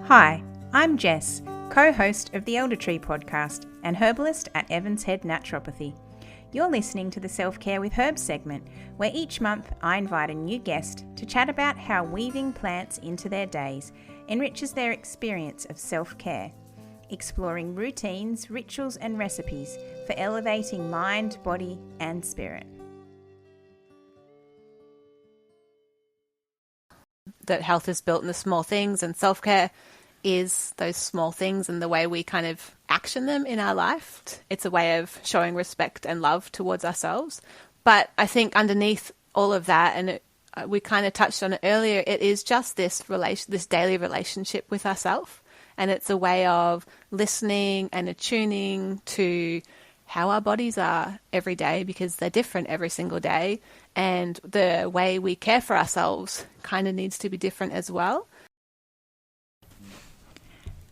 Hi, I'm Jess, co-host of the Elder Tree podcast and herbalist at Evans Head Naturopathy. You're listening to the Self-Care with Herbs segment, where each month I invite a new guest to chat about how weaving plants into their days enriches their experience of self-care, exploring routines, rituals and recipes for elevating mind, body and spirit. That health is built in the small things, and self-care is those small things and the way we kind of action them in our life. It's a way of showing respect and love towards ourselves. But I think underneath all of that, and we kind of touched on it earlier, it is just this daily relationship with ourselves. And it's a way of listening and attuning to how our bodies are every day, because they're different every single day. And the way we care for ourselves kind of needs to be different as well.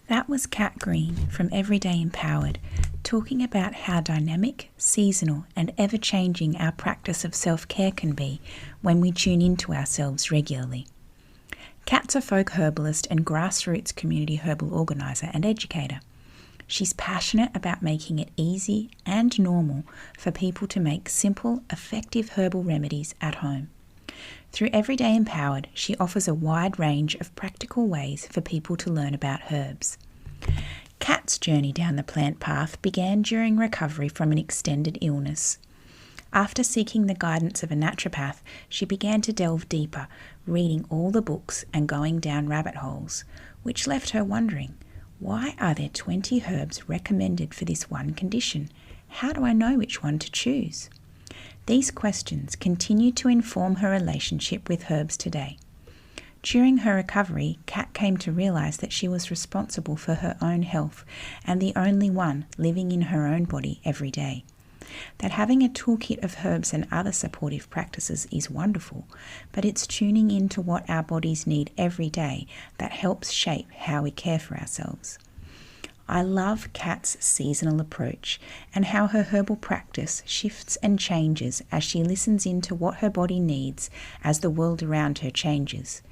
That was Kat Green from Everyday Empowered, talking about how dynamic, seasonal and ever-changing our practice of self-care can be when we tune into ourselves regularly. Kat's a folk herbalist and grassroots community herbal organiser and educator. She's passionate about making it easy and normal for people to make simple, effective herbal remedies at home. Through Everyday Empowered, she offers a wide range of practical ways for people to learn about herbs. Kat's journey down the plant path began during recovery from an extended illness. After seeking the guidance of a naturopath, she began to delve deeper, reading all the books and going down rabbit holes, which left her wondering, why are there 20 herbs recommended for this one condition? How do I know which one to choose? These questions continue to inform her relationship with herbs today. During her recovery, Kat came to realise that she was responsible for her own health and the only one living in her own body every day. That having a toolkit of herbs and other supportive practices is wonderful, but it's tuning into what our bodies need every day that helps shape how we care for ourselves. I love Kat's seasonal approach and how her herbal practice shifts and changes as she listens into what her body needs as the world around her changes.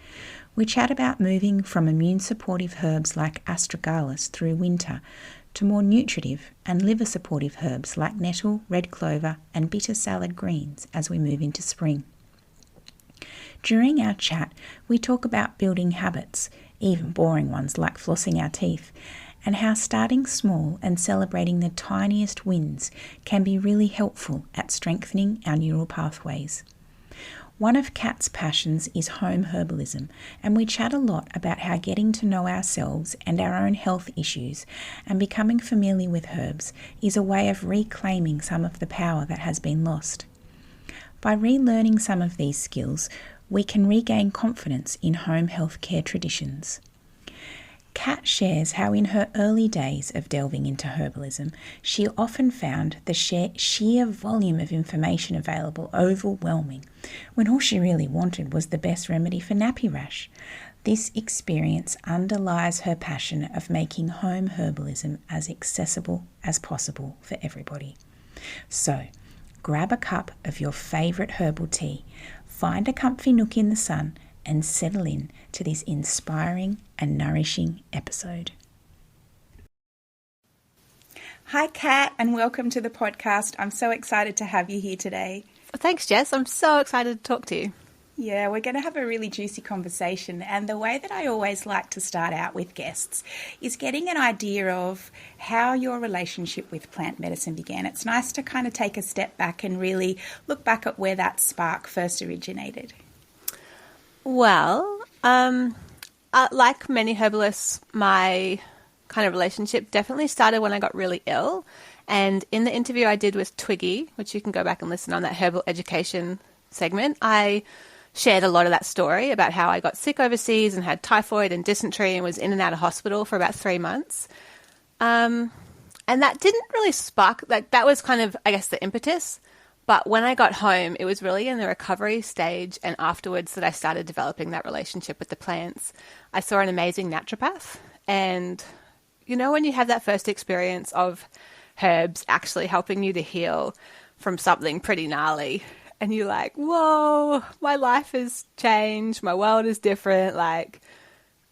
We chat about moving from immune-supportive herbs like astragalus through winter to more nutritive and liver-supportive herbs like nettle, red clover and bitter salad greens as we move into spring. During our chat, we talk about building habits, even boring ones like flossing our teeth, and how starting small and celebrating the tiniest wins can be really helpful at strengthening our neural pathways. One of Kat's passions is home herbalism, and we chat a lot about how getting to know ourselves and our own health issues and becoming familiar with herbs is a way of reclaiming some of the power that has been lost. By relearning some of these skills, we can regain confidence in home healthcare traditions. Kat shares how in her early days of delving into herbalism, she often found the sheer volume of information available overwhelming, when all she really wanted was the best remedy for nappy rash. This experience underlies her passion of making home herbalism as accessible as possible for everybody. So, grab a cup of your favourite herbal tea, find a comfy nook in the sun, and settle in to this inspiring and nourishing episode. Hi, Kat, and welcome to the podcast. I'm so excited to have you here today. Thanks, Jess. I'm so excited to talk to you. Yeah, we're going to have a really juicy conversation, and the way that I always like to start out with guests is getting an idea of how your relationship with plant medicine began. It's nice to kind of take a step back and really look back at where that spark first originated. Well, like many herbalists, my kind of relationship definitely started when I got really ill. And in the interview I did with Twiggy, which you can go back and listen on that herbal education segment, I shared a lot of that story about how I got sick overseas and had typhoid and dysentery and was in and out of hospital for about 3 months. And that didn't really spark, like that was kind of, I guess, the impetus. But when I got home, it was really in the recovery stage and afterwards that I started developing that relationship with the plants. I saw an amazing naturopath, and you know when you have that first experience of herbs actually helping you to heal from something pretty gnarly, and you're like, whoa, my life has changed, my world is different, like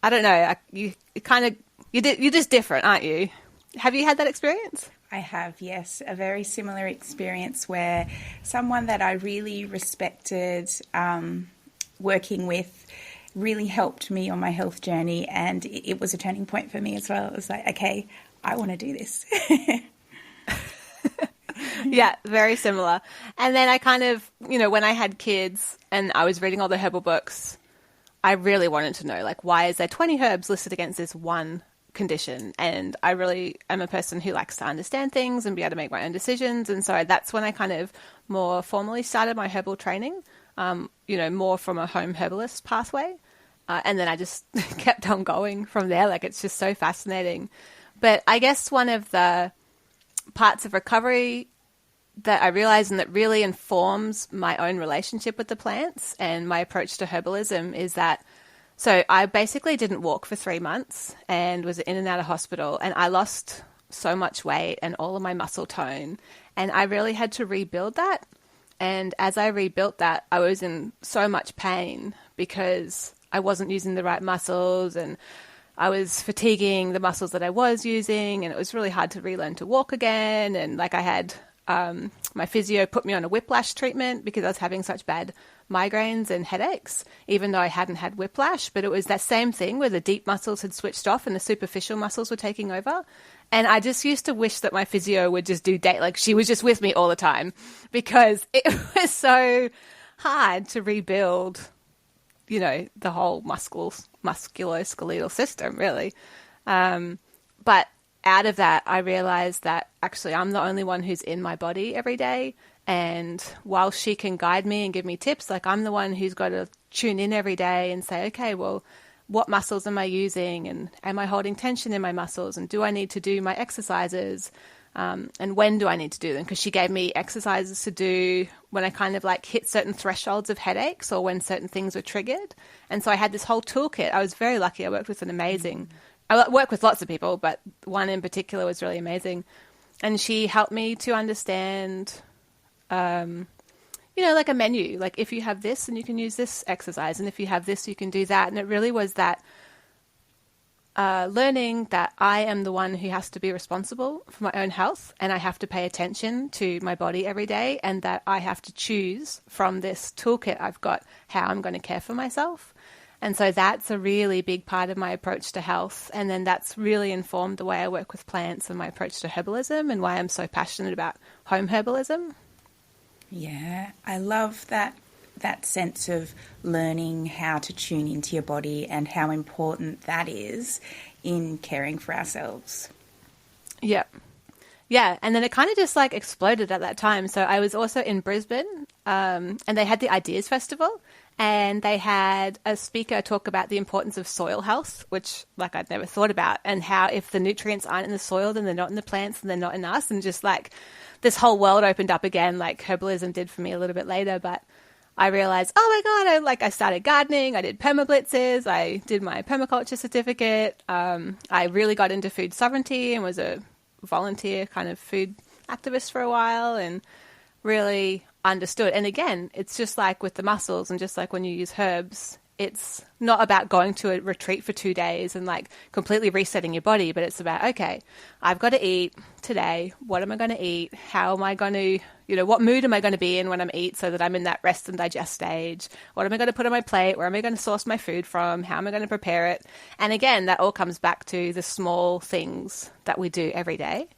I don't know, you're just different, aren't you? Have you had that experience? I have, yes, a very similar experience where someone that I really respected working with really helped me on my health journey, and it was a turning point for me as well. It was like, okay, I want to do this. Yeah, very similar. And then I kind of, when I had kids and I was reading all the herbal books, I really wanted to know, like, why is there 20 herbs listed against this one condition? And I really am a person who likes to understand things and be able to make my own decisions. And so that's when I kind of more formally started my herbal training, more from a home herbalist pathway. And then I just kept on going from there. Like, it's just so fascinating. But I guess one of the parts of recovery that I realized and that really informs my own relationship with the plants and my approach to herbalism is that, so I basically didn't walk for 3 months and was in and out of hospital, and I lost so much weight and all of my muscle tone, and I really had to rebuild that. And as I rebuilt that, I was in so much pain because I wasn't using the right muscles, and I was fatiguing the muscles that I was using, and it was really hard to relearn to walk again. And like, I had my physio put me on a whiplash treatment because I was having such bad migraines and headaches, even though I hadn't had whiplash. But it was that same thing where the deep muscles had switched off and the superficial muscles were taking over. And I just used to wish that my physio would just like she was just with me all the time, because it was so hard to rebuild, the whole musculoskeletal system, really. But out of that, I realized that actually I'm the only one who's in my body every day. And while she can guide me and give me tips, like, I'm the one who's got to tune in every day and say, okay, well, what muscles am I using? And am I holding tension in my muscles? And do I need to do my exercises? And when do I need to do them? Because she gave me exercises to do when I kind of like hit certain thresholds of headaches or when certain things were triggered. And so I had this whole toolkit. I was very lucky. I worked with I work with lots of people, but one in particular was really amazing. And she helped me to understand, like a menu. Like, if you have this, then you can use this exercise. And if you have this, you can do that. And it really was that learning that I am the one who has to be responsible for my own health, and I have to pay attention to my body every day, and that I have to choose from this toolkit I've got how I'm going to care for myself. And so that's a really big part of my approach to health. And then that's really informed the way I work with plants and my approach to herbalism, and why I'm so passionate about home herbalism. Yeah, I love that sense of learning how to tune into your body and how important that is in caring for ourselves. Yeah. Yeah, and then it kind of just like exploded at that time. So I was also in Brisbane, and they had the Ideas Festival, and they had a speaker talk about the importance of soil health, which like I'd never thought about, and how if the nutrients aren't in the soil, then they're not in the plants, and they're not in us, and just like this whole world opened up again, like herbalism did for me a little bit later. But I realized, oh my God, I started gardening, I did permablitzes, I did my permaculture certificate, I really got into food sovereignty and was a volunteer kind of food activist for a while, and really understood. And again, it's just like with the muscles, and just like when you use herbs, it's not about going to a retreat for 2 days and like completely resetting your body, but it's about, okay, I've got to eat today. What am I going to eat? How am I going to, what mood am I going to be in when I'm eat so that I'm in that rest and digest stage? What am I going to put on my plate? Where am I going to source my food from? How am I going to prepare it? And again, that all comes back to the small things that we do every day.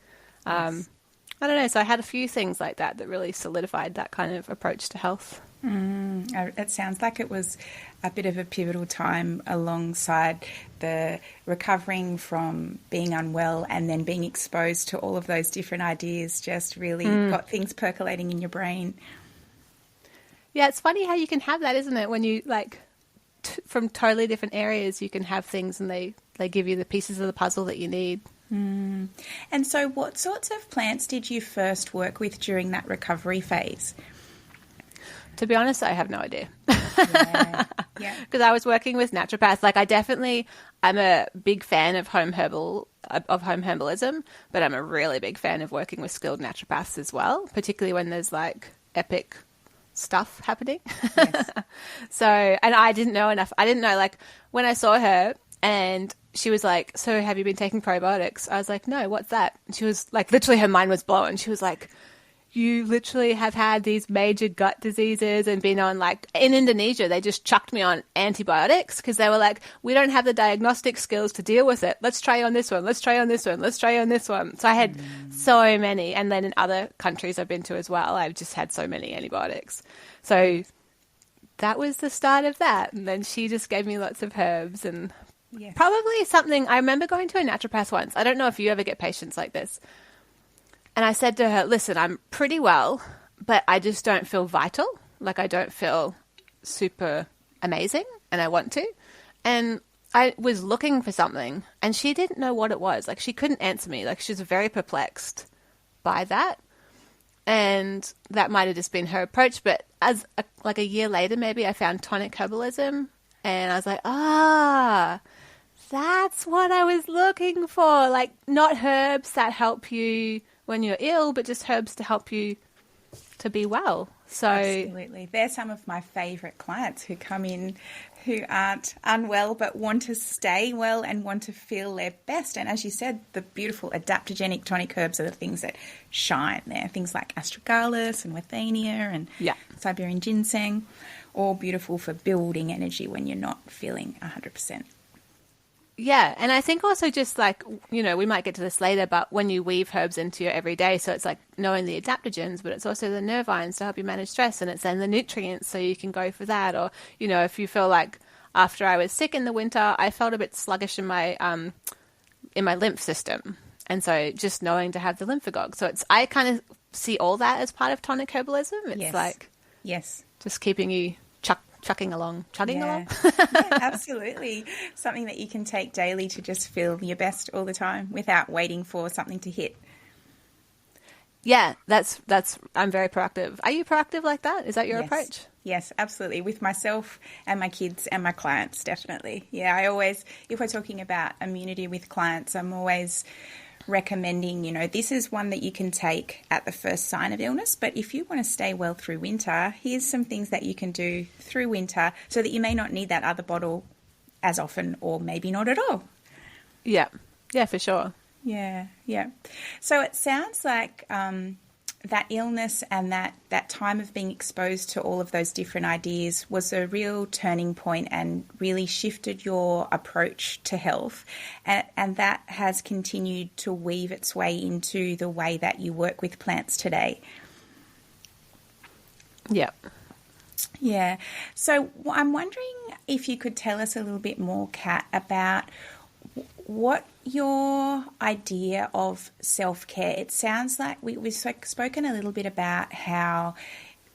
Yes. I don't know. So I had a few things like that really solidified that kind of approach to health. It sounds like it was a bit of a pivotal time alongside the recovering from being unwell and then being exposed to all of those different ideas, just really got things percolating in your brain. Yeah, it's funny how you can have that, isn't it? When you like from totally different areas, you can have things and they give you the pieces of the puzzle that you need. And so what sorts of plants did you first work with during that recovery phase? To be honest, I have no idea. Yeah. Because I was working with naturopaths. Like, I'm a big fan of home herbalism, but I'm a really big fan of working with skilled naturopaths as well, particularly when there's like epic stuff happening. Yes. So, and I didn't know enough. I didn't know, like, when I saw her And she was like, so have you been taking probiotics? I was like, no, what's that? And she was like, literally her mind was blown. She was like, you literally have had these major gut diseases and been on, like, in Indonesia, they just chucked me on antibiotics because they were like, we don't have the diagnostic skills to deal with it. Let's try on this one. Let's try on this one. Let's try on this one. So I had so many. And then in other countries I've been to as well, I've just had so many antibiotics. So that was the start of that. And then she just gave me lots of herbs and probably something. I remember going to a naturopath once. I don't know if you ever get patients like this. And I said to her, listen, I'm pretty well, but I just don't feel vital. Like, I don't feel super amazing, and I want to. And I was looking for something, and she didn't know what it was. Like, she couldn't answer me. Like, she was very perplexed by that. And that might have just been her approach. But like a year later, maybe, I found tonic herbalism, and I was like, that's what I was looking for. Like, not herbs that help you when you're ill, but just herbs to help you to be well. So absolutely. They're some of my favourite clients who come in who aren't unwell but want to stay well and want to feel their best. And as you said, the beautiful adaptogenic tonic herbs are the things that shine there. Things like astragalus and withania and Siberian ginseng, all beautiful for building energy when you're not feeling 100%. Yeah, and I think also just like, you know, we might get to this later, but when you weave herbs into your everyday, so it's like knowing the adaptogens, but it's also the nervines to help you manage stress, and it's then the nutrients so you can go for that. Or, you know, if you feel like after I was sick in the winter, I felt a bit sluggish in my lymph system. And so just knowing to have the lymphagogue. So I kind of see all that as part of tonic herbalism. It's just keeping you chugging along. Yeah, absolutely. Something that you can take daily to just feel your best all the time without waiting for something to hit. Yeah, I'm very proactive. Are you proactive like that? Is that your approach? Yes, absolutely. With myself and my kids and my clients, definitely. Yeah, I always, if we're talking about immunity with clients, I'm always recommending, you know, this is one that you can take at the first sign of illness, but if you want to stay well through winter, here's some things that you can do through winter so that you may not need that other bottle as often, or maybe not at all. Yeah, for sure. Yeah. So it sounds like that illness and that time of being exposed to all of those different ideas was a real turning point and really shifted your approach to health. And that has continued to weave its way into the way that you work with plants today. Yeah. Yeah. So I'm wondering if you could tell us a little bit more, Kat, about what your idea of self-care. It sounds like we've spoken a little bit about how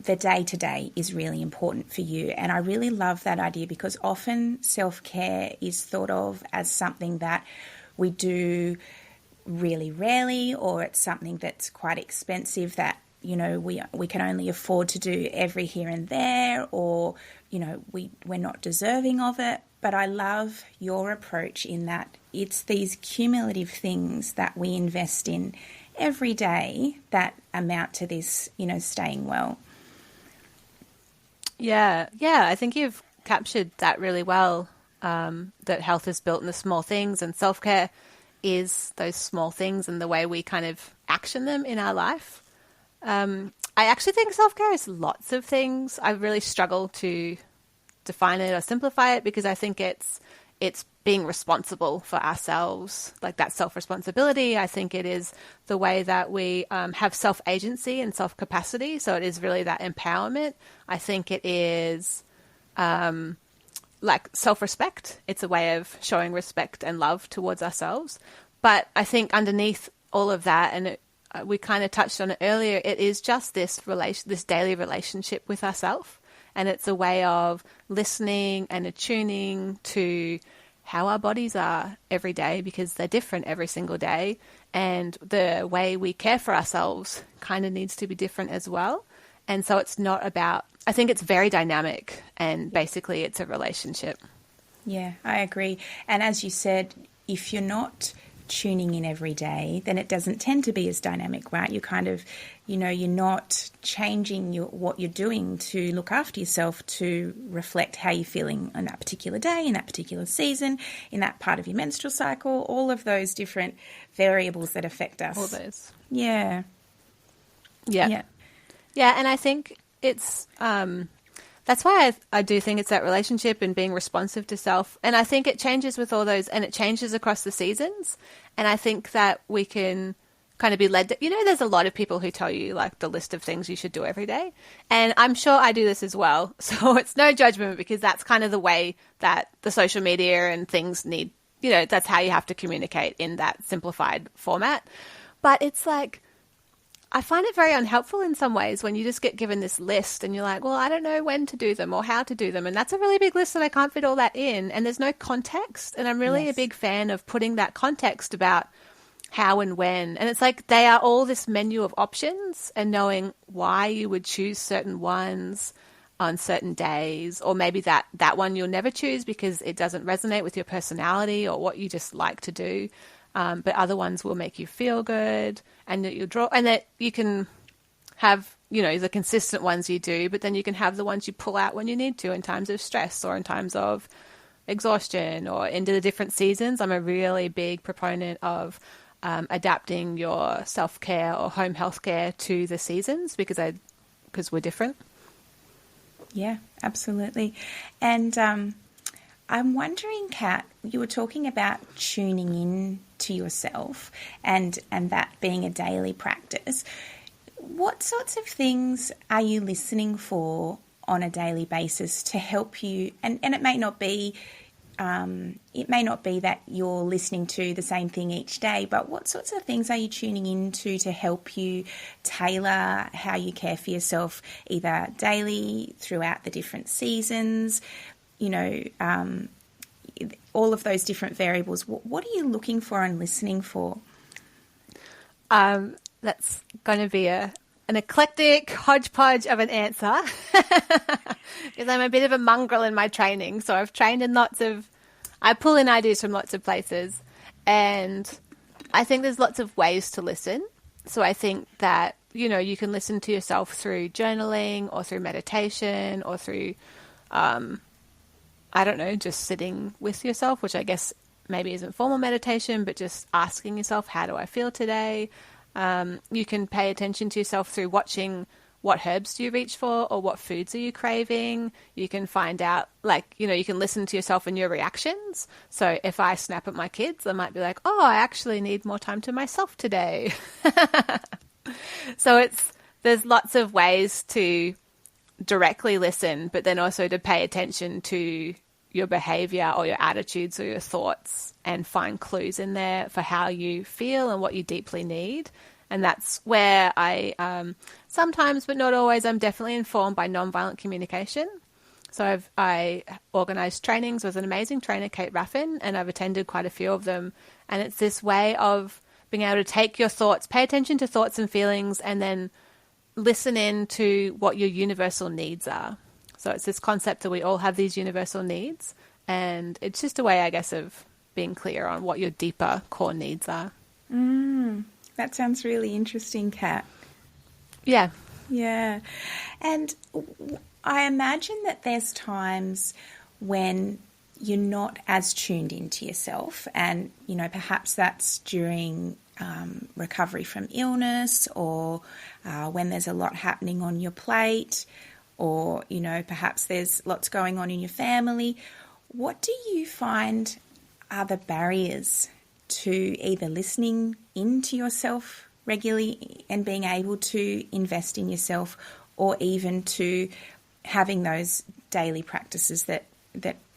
the day-to-day is really important for you, and I really love that idea because often self-care is thought of as something that we do really rarely, or it's something that's quite expensive that, you know, we can only afford to do every here and there, or, you know, we're not deserving of it. But I love your approach in that it's these cumulative things that we invest in every day that amount to this, you know, staying well. Yeah, I think you've captured that really well, that health is built in the small things, and self-care is those small things and the way we kind of action them in our life. I actually think self-care is lots of things. I really struggle to define it or simplify it because I think it's being responsible for ourselves, like that self-responsibility. I think it is the way that we have self-agency and self-capacity. So it is really that empowerment. I think it is like self-respect. It's a way of showing respect and love towards ourselves. But I think underneath all of that, and we kind of touched on it earlier, it is just this daily relationship with ourselves. And it's a way of listening and attuning to how our bodies are every day, because they're different every single day. And the way we care for ourselves kind of needs to be different as well. And so it's not about, I think it's very dynamic, and basically it's a relationship. Yeah, I agree. And as you said, if you're not tuning in every day, then it doesn't tend to be as dynamic, right? You're kind of, you're not changing what you're doing to look after yourself to reflect how you're feeling on that particular day, in that particular season, in that part of your menstrual cycle, all of those different variables that affect us. All those. Yeah. Yeah. Yeah, and I think it's that's why I do think it's that relationship and being responsive to self. And I think it changes with all those, and it changes across the seasons. And I think that we can kind of be led to, there's a lot of people who tell you like the list of things you should do every day. And I'm sure I do this as well. So it's no judgment, because that's kind of the way that the social media and things need, that's how you have to communicate in that simplified format. But it's like, I find it very unhelpful in some ways when you just get given this list and you're like, well, I don't know when to do them or how to do them. And that's a really big list and I can't fit all that in. And there's no context. And I'm really a big fan of putting that context about how and when. And it's like they are all this menu of options, and knowing why you would choose certain ones on certain days, or maybe that one you'll never choose because it doesn't resonate with your personality or what you just like to do. But other ones will make you feel good, and that you'll draw, and that you can have, the consistent ones you do, but then you can have the ones you pull out when you need to in times of stress or in times of exhaustion or into the different seasons. I'm a really big proponent of adapting your self-care or home health care to the seasons, because we're different. Yeah, absolutely. And I'm wondering, Kat, you were talking about tuning in to yourself and that being a daily practice. What sorts of things are you listening for on a daily basis to help you? And it may not be that you're listening to the same thing each day, but what sorts of things are you tuning into to help you tailor how you care for yourself, either daily, throughout the different seasons, all of those different variables? What are you looking for and listening for? That's going to be an eclectic hodgepodge of an answer, because I'm a bit of a mongrel in my training. So I've trained in I pull in ideas from lots of places, and I think there's lots of ways to listen. So I think that, you can listen to yourself through journaling or through meditation or through, just sitting with yourself, which I guess maybe isn't formal meditation, but just asking yourself, how do I feel today? You can pay attention to yourself through watching what herbs do you reach for, or what foods are you craving. You can find out, you can listen to yourself and your reactions. So if I snap at my kids, I might be like, oh, I actually need more time to myself today. So there's lots of ways to directly listen, but then also to pay attention to your behavior or your attitudes or your thoughts, and find clues in there for how you feel and what you deeply need. And that's where I sometimes, but not always, I'm definitely informed by nonviolent communication. So I organised trainings with an amazing trainer, Kate Raffin, and I've attended quite a few of them. And it's this way of being able to take your thoughts, pay attention to thoughts and feelings, and then listen in to what your universal needs are. So it's this concept that we all have these universal needs, and it's just a way, I guess, of being clear on what your deeper core needs are. That sounds really interesting, Kat. Yeah. Yeah. And I imagine that there's times when you're not as tuned into yourself, and, perhaps that's during recovery from illness, or when there's a lot happening on your plate, or, perhaps there's lots going on in your family. What do you find are the barriers to either listening into yourself regularly and being able to invest in yourself, or even to having those daily practices that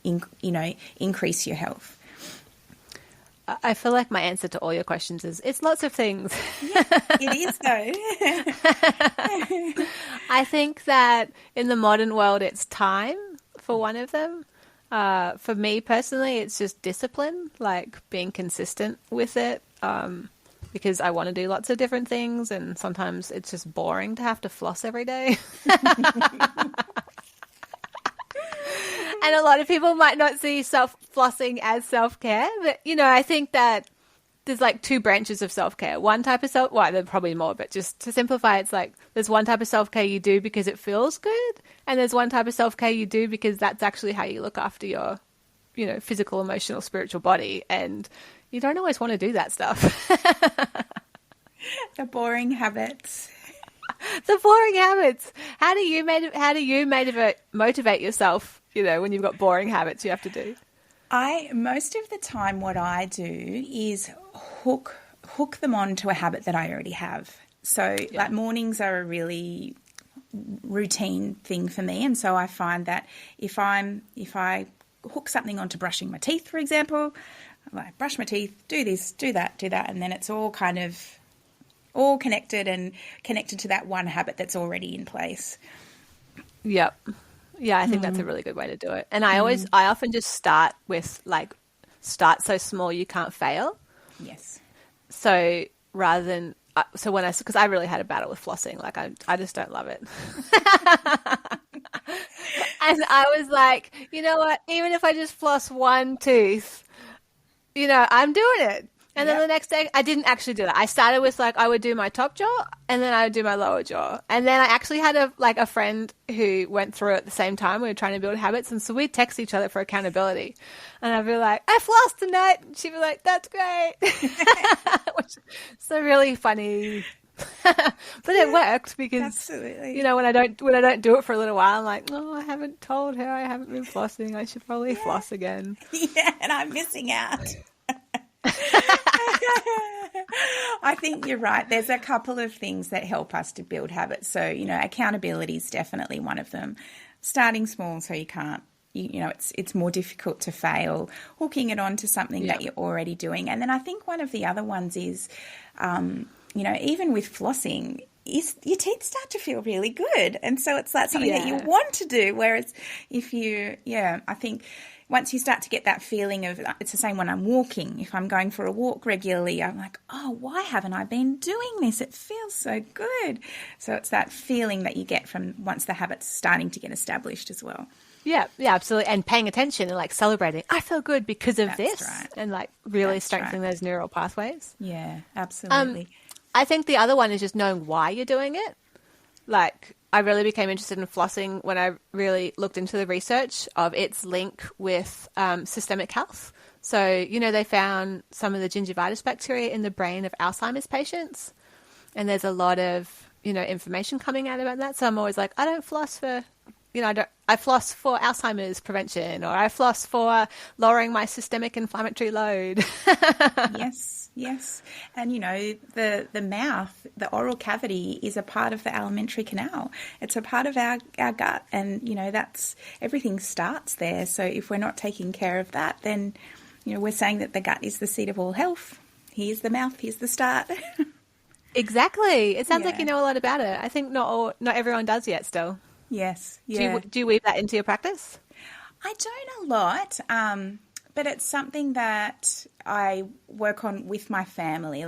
increase your health? I feel like my answer to all your questions is it's lots of things. Yeah, it is though. I think that in the modern world, it's time for one of them. For me personally, it's just discipline, like being consistent with it, because I want to do lots of different things, and sometimes it's just boring to have to floss every day. And a lot of people might not see flossing as self-care, but, I think that there's like two branches of self-care. One type of well, there's probably more, but just to simplify, it's like there's one type of self-care you do because it feels good, and there's one type of self-care you do because that's actually how you look after your, physical, emotional, spiritual body, and you don't always want to do that stuff. The boring habits. The boring habits. How do you motivate yourself, when you've got boring habits you have to do? Most of the time what I do is hook them onto a habit that I already have. So like mornings are a really routine thing for me, and so I find that if I hook something onto brushing my teeth, for example, I like brush my teeth, do this, do that, and then it's all kind of all connected to that one habit that's already in place. Yep. Yeah, I think that's a really good way to do it. And I often just start with start so small you can't fail. Yes. So rather than, because I really had a battle with flossing, I just don't love it. And I was like, you know what, even if I just floss one tooth, I'm doing it. And then the next day, I didn't actually do that. I started with I would do my top jaw, and then I would do my lower jaw. And then I actually had a friend who went through it at the same time. We were trying to build habits, and so we'd text each other for accountability. And I'd be like, I flossed tonight. And she'd be like, that's great. Which so really funny. But it worked because, absolutely. When I don't do it for a little while, I'm like, oh, I haven't told her I haven't been flossing. I should probably floss again. Yeah, and I'm missing out. I think you're right. There's a couple of things that help us to build habits. So, accountability is definitely one of them. Starting small so you can't, it's more difficult to fail. Hooking it on to something that you're already doing. And then I think one of the other ones is, even with flossing, your teeth start to feel really good. And so it's like something that you want to do. Whereas I think once you start to get that feeling of, it's the same when I'm walking. If I'm going for a walk regularly, I'm like, oh, why haven't I been doing this? It feels so good. So it's that feeling that you get from once the habit's starting to get established as well. Yeah, absolutely. And paying attention and celebrating, I feel good because of this. Right. And really strengthening those neural pathways. Yeah, absolutely. I think the other one is just knowing why you're doing it. I really became interested in flossing when I really looked into the research of its link with systemic health. So, they found some of the gingivitis bacteria in the brain of Alzheimer's patients. And there's a lot of, information coming out about that. So I'm always like, I don't floss for, I floss for Alzheimer's prevention, or I floss for lowering my systemic inflammatory load. Yes. And, the mouth, the oral cavity is a part of the alimentary canal. It's a part of our gut. And, that's everything starts there. So if we're not taking care of that, then, we're saying that the gut is the seat of all health. Here's the mouth. Here's the start. Exactly. It sounds like you know a lot about it. I think not everyone does yet still. Yes. Yeah. Do you weave that into your practice? I don't a lot. But it's something that I work on with my family,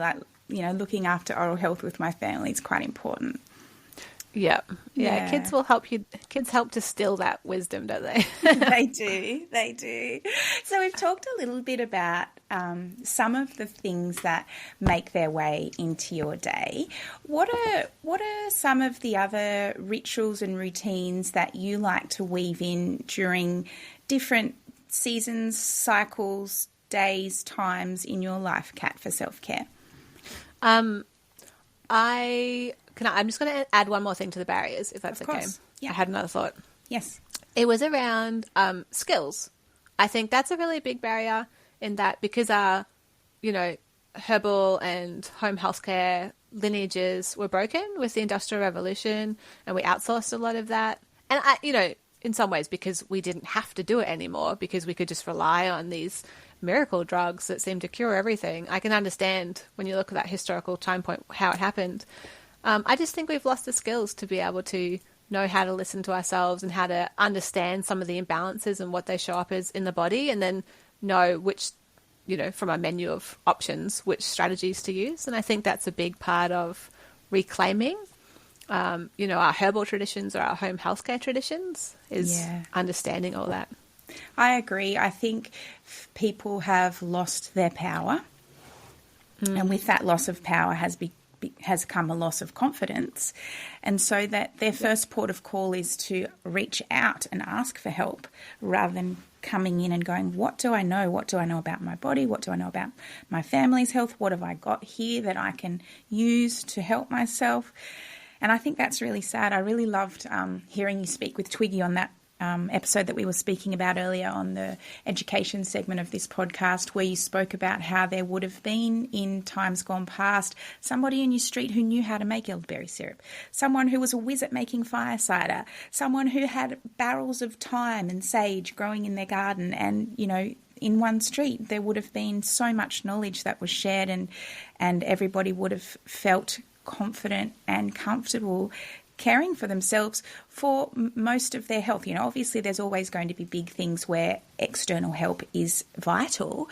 looking after oral health with my family is quite important. Yeah. Kids will help you. Kids help distill that wisdom, don't they? They do. So we've talked a little bit about some of the things that make their way into your day. What are some of the other rituals and routines that you like to weave in during different seasons, cycles, days, times in your life, Kat, for self-care? I'm just going to add one more thing to the barriers, if that's okay. Yeah. I had another thought. Yes. It was around skills. I think that's a really big barrier in that because our, herbal and home healthcare lineages were broken with the Industrial Revolution, and we outsourced a lot of that. And in some ways because we didn't have to do it anymore, because we could just rely on these miracle drugs that seem to cure everything. I can understand when you look at that historical time point how it happened. I just think we've lost the skills to be able to know how to listen to ourselves and how to understand some of the imbalances and what they show up as in the body, and then know which, from a menu of options, which strategies to use. And I think that's a big part of reclaiming our herbal traditions or our home healthcare traditions is understanding all that. I agree. I think people have lost their power. And with that loss of power has come a loss of confidence. And so that their first port of call is to reach out and ask for help rather than coming in and going, what do I know? What do I know about my body? What do I know about my family's health? What have I got here that I can use to help myself? And I think that's really sad. I really loved hearing you speak with Twiggy on that episode that we were speaking about earlier on the education segment of this podcast, where you spoke about how there would have been in times gone past somebody in your street who knew how to make elderberry syrup, someone who was a whiz at making fire cider, someone who had barrels of thyme and sage growing in their garden. And, you know, in one street there would have been so much knowledge that was shared, and everybody would have felt confident and comfortable caring for themselves for most of their health. You know, obviously there's always going to be big things where external help is vital,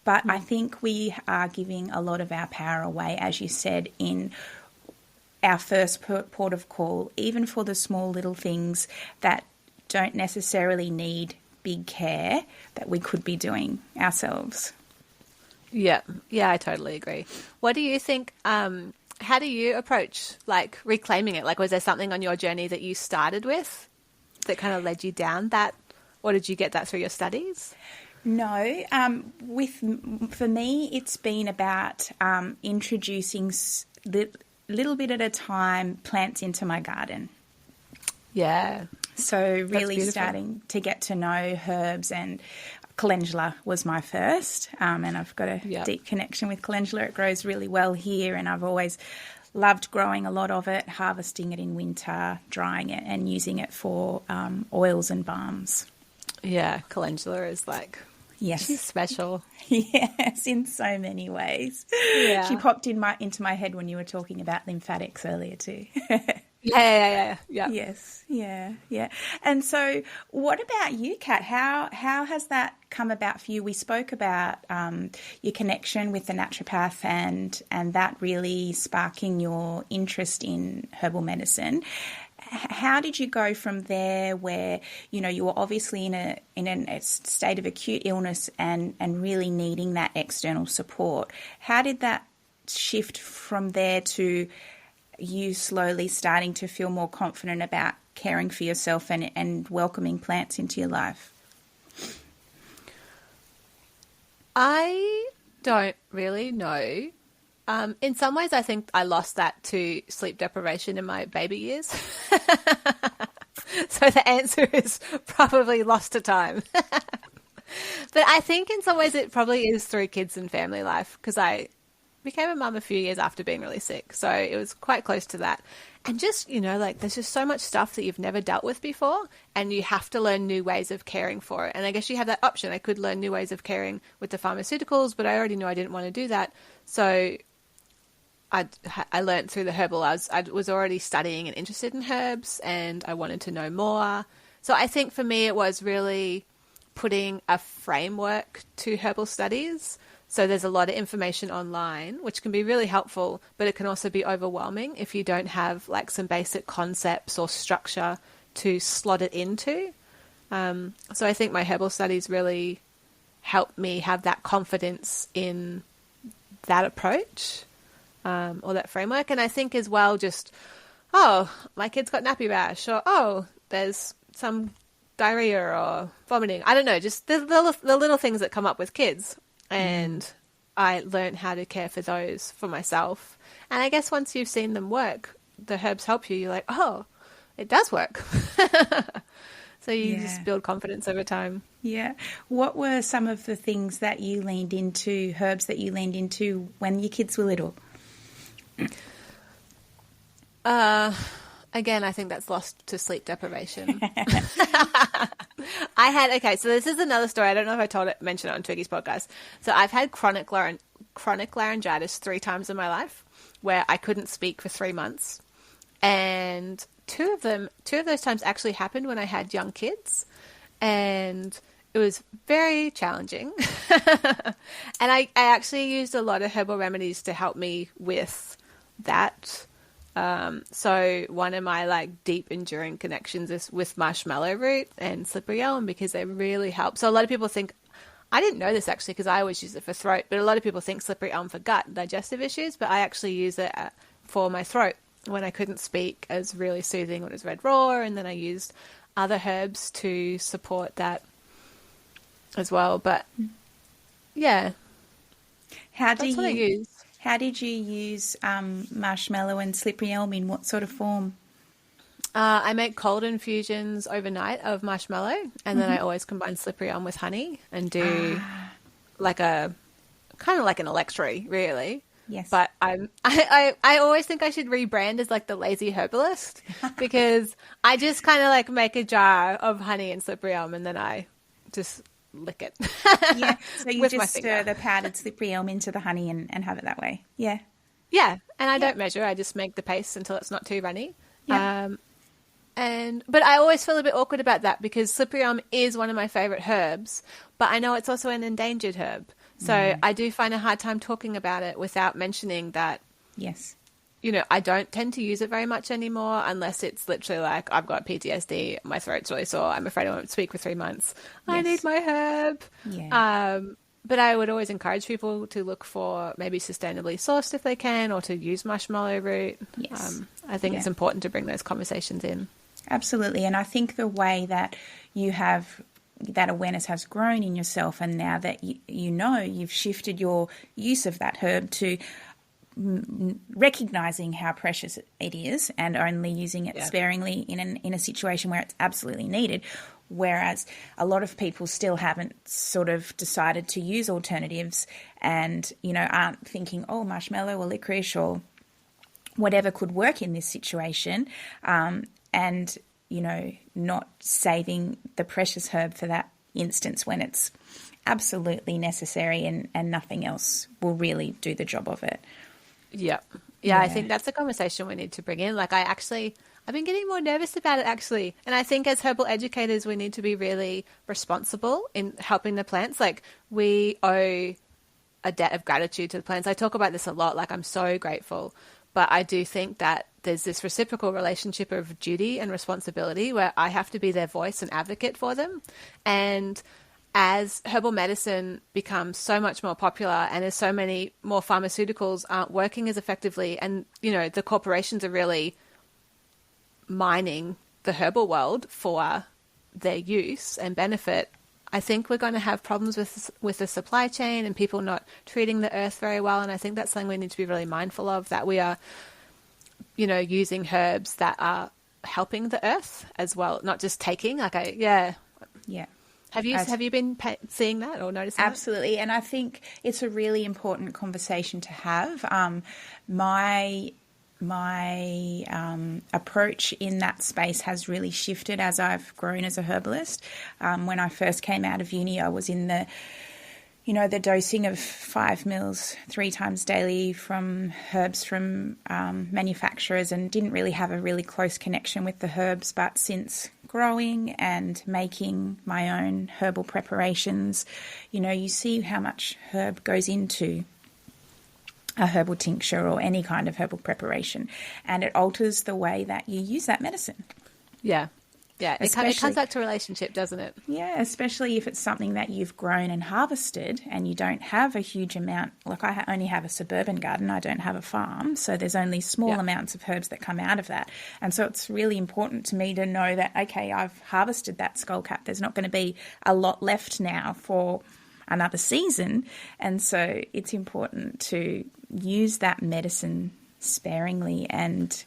but I think we are giving a lot of our power away, as you said, in our first port of call, even for the small little things that don't necessarily need big care that we could be doing ourselves. Yeah, I totally agree. What do you think? How do you approach like reclaiming it? Like, was there something on your journey that you started with that kind of led you down that, or did you get that through your studies? No, for me, it's been about introducing little bit at a time plants into my garden. Yeah. So really starting to get to know herbs, and calendula was my first, and I've got a deep connection with calendula. It grows really well here, and I've always loved growing a lot of it, harvesting it in winter, drying it and using it for oils and balms. Yeah, calendula is like, yes, she's special. Yes, in so many ways. Yeah. She popped into my head when you were talking about lymphatics earlier too. Yeah. Yes, yeah. And so what about you, Kat? How has that come about for you? We spoke about your connection with the naturopath and that really sparking your interest in herbal medicine. How did you go from there where, you know, you were obviously in a state of acute illness and really needing that external support? How did that shift from there to you slowly starting to feel more confident about caring for yourself and welcoming plants into your life? I don't really know. In some ways, I think I lost that to sleep deprivation in my baby years. So the answer is probably lost to time. But I think in some ways it probably is through kids and family life, because I became a mum a few years after being really sick. So it was quite close to that. And just, you know, like there's just so much stuff that you've never dealt with before, and you have to learn new ways of caring for it. And I guess you have that option. I could learn new ways of caring with the pharmaceuticals, but I already knew I didn't want to do that. So I learned through the herbal. I was already studying and interested in herbs, and I wanted to know more. So I think for me it was really putting a framework to herbal studies. So there's a lot of information online, which can be really helpful, but it can also be overwhelming if you don't have like some basic concepts or structure to slot it into. So I think my herbal studies really helped me have that confidence in that approach, or that framework. And I think as well, just, oh, my kid's got nappy rash, or, oh, there's some diarrhea or vomiting. I don't know, just the little things that come up with kids. And I learned how to care for those for myself. And I guess once you've seen them work, the herbs help you. You're like, oh, it does work. So you just build confidence over time. Yeah. What were some of the things that you leaned into, herbs that you leaned into when your kids were little? Again, I think that's lost to sleep deprivation. So this is another story. I don't know if I mentioned it on Twiggy's podcast. So I've had chronic laryngitis 3 times in my life, where I couldn't speak for 3 months. And two of those times actually happened when I had young kids. And it was very challenging. And I actually used a lot of herbal remedies to help me with that. So one of my like deep enduring connections is with marshmallow root and slippery elm, because they really help. So a lot of people think I didn't know this actually because I always use it for throat, but a lot of people think slippery elm for gut and digestive issues, but I actually use it for my throat when I couldn't speak, as really soothing when it was red raw, and then I used other herbs to support that as well. But yeah, that's what I use. How did you use marshmallow and slippery elm? In what sort of form? I make cold infusions overnight of marshmallow, and then I always combine slippery elm with honey and do like a kind of like an electroly, really. Yes. But I always think I should rebrand as like the lazy herbalist because I just kind of like make a jar of honey and slippery elm and then I just lick it. Yeah. So you with just stir the powdered slippery elm into the honey and have it that way. Yeah. Yeah. And I don't measure. I just make the paste until it's not too runny. Yeah. But I always feel a bit awkward about that because slippery elm is one of my favorite herbs, but I know it's also an endangered herb. So I do find a hard time talking about it without mentioning that, Yes. you know, I don't tend to use it very much anymore unless it's literally like I've got PTSD, my throat's really sore, I'm afraid I won't speak for 3 months. I Yes. need my herb. Yeah. But I would always encourage people to look for maybe sustainably sourced if they can, or to use marshmallow root. Yes. I think it's important to bring those conversations in. Absolutely. And I think the way that you have that awareness has grown in yourself, and now that you know, you've shifted your use of that herb to recognizing how precious it is and only using it sparingly in a situation where it's absolutely needed. Whereas a lot of people still haven't sort of decided to use alternatives and, you know, aren't thinking, oh, marshmallow or licorice or whatever could work in this situation. And, you know, not saving the precious herb for that instance when it's absolutely necessary and nothing else will really do the job of it. Yeah. I think that's a conversation we need to bring in. Like I've been getting more nervous about it actually. And I think as herbal educators, we need to be really responsible in helping the plants. Like we owe a debt of gratitude to the plants. I talk about this a lot. Like I'm so grateful, but I do think that there's this reciprocal relationship of duty and responsibility where I have to be their voice and advocate for them. And as herbal medicine becomes so much more popular and as so many more pharmaceuticals aren't working as effectively and, you know, the corporations are really mining the herbal world for their use and benefit, I think we're going to have problems with the supply chain and people not treating the earth very well. And I think that's something we need to be really mindful of, that we are, you know, using herbs that are helping the earth as well, not just taking. Yeah. Have you been seeing that or noticing Absolutely. that? And I think it's a really important conversation to have. My approach in that space has really shifted as I've grown as a herbalist. When I first came out of uni, I was in the dosing of 5 mils 3 times daily from herbs from manufacturers, and didn't really have a really close connection with the herbs. But since growing and making my own herbal preparations, you know, you see how much herb goes into a herbal tincture or any kind of herbal preparation, and it alters the way that you use that medicine. Yeah. It comes back to relationship, doesn't it? Yeah, especially if it's something that you've grown and harvested and you don't have a huge amount. Like I only have a suburban garden, I don't have a farm, so there's only small amounts of herbs that come out of that. And so it's really important to me to know that, okay, I've harvested that skullcap. There's not going to be a lot left now for another season, and so it's important to use that medicine sparingly and,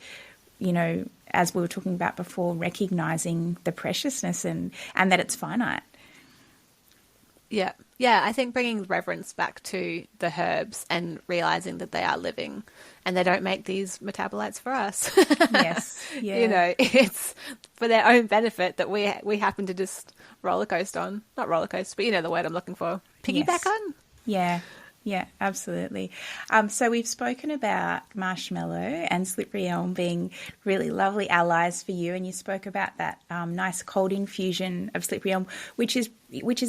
you know, as we were talking about before, recognizing the preciousness and that it's finite. Yeah, I think bringing reverence back to the herbs and realizing that they are living and they don't make these metabolites for us. Yes, yeah. You know, it's for their own benefit that we happen to just roller coast on. Not roller coast, but you know the word I'm looking for. Piggyback on? Yeah, absolutely. So we've spoken about marshmallow and slippery elm being really lovely allies for you, and you spoke about that nice cold infusion of slippery elm, which is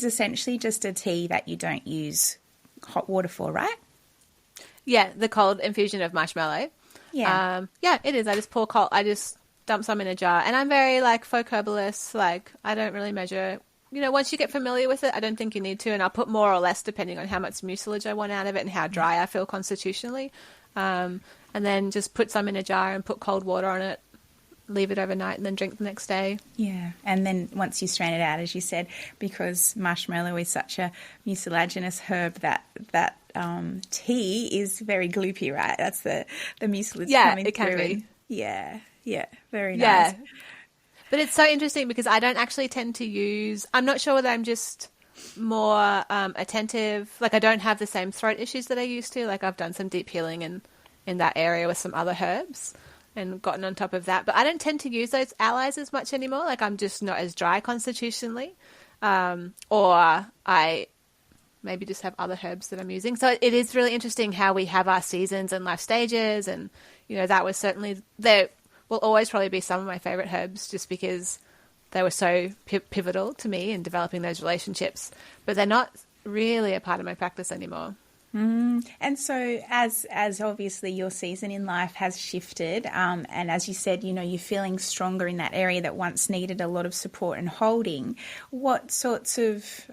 essentially just a tea that you don't use hot water for, right? Yeah, the cold infusion of marshmallow. Yeah. It is. I just dump some in a jar, and I'm very like folk herbalist. Like I don't really measure once you get familiar with it, I don't think you need to. And I'll put more or less depending on how much mucilage I want out of it and how dry I feel constitutionally. And then just put some in a jar and put cold water on it, leave it overnight, and then drink the next day. Yeah. And then once you strain it out, as you said, because marshmallow is such a mucilaginous herb, that tea is very gloopy, right? That's the mucilage coming it can through. be. Yeah. Very nice. Yeah. But it's so interesting because I don't actually tend to use, I'm not sure whether I'm just more attentive. Like I don't have the same throat issues that I used to. Like I've done some deep healing in that area with some other herbs and gotten on top of that. But I don't tend to use those allies as much anymore. Like I'm just not as dry constitutionally. Or I maybe just have other herbs that I'm using. So it is really interesting how we have our seasons and life stages. And, that was certainly, there will always probably be some of my favorite herbs just because they were so pivotal to me in developing those relationships. But they're not really a part of my practice anymore. And so as obviously your season in life has shifted, and as you said, you're feeling stronger in that area that once needed a lot of support and holding, what sorts of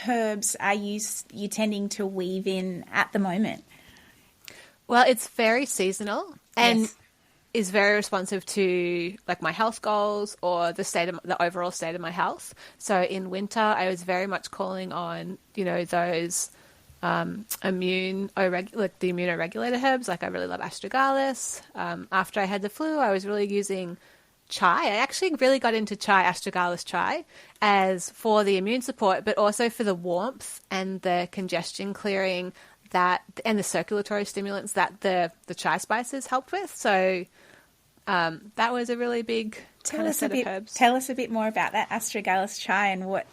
herbs are you tending to weave in at the moment? Well, it's very seasonal and Yes. is very responsive to like my health goals or the overall state of my health. So in winter, I was very much calling on, those the immunoregulator herbs. Like I really love astragalus. After I had the flu, I was really using chai. I actually really got into astragalus chai, as for the immune support, but also for the warmth and the congestion clearing and the circulatory stimulants that the chai spices helped with. So that was a really big set of herbs. Tell us a bit more about that astragalus chai and what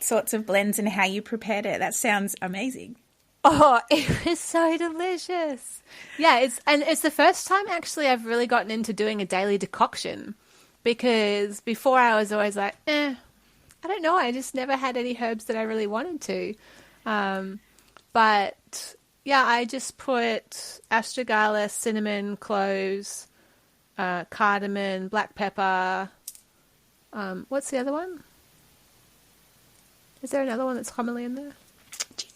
sorts of blends and how you prepared it. That sounds amazing. Oh, it was so delicious. Yeah, it's the first time actually I've really gotten into doing a daily decoction, because before I was always like, I don't know, I just never had any herbs that I really wanted to. But yeah, I just put astragalus, cinnamon, cloves, cardamom, black pepper. What's the other one? Is there another one that's commonly in there?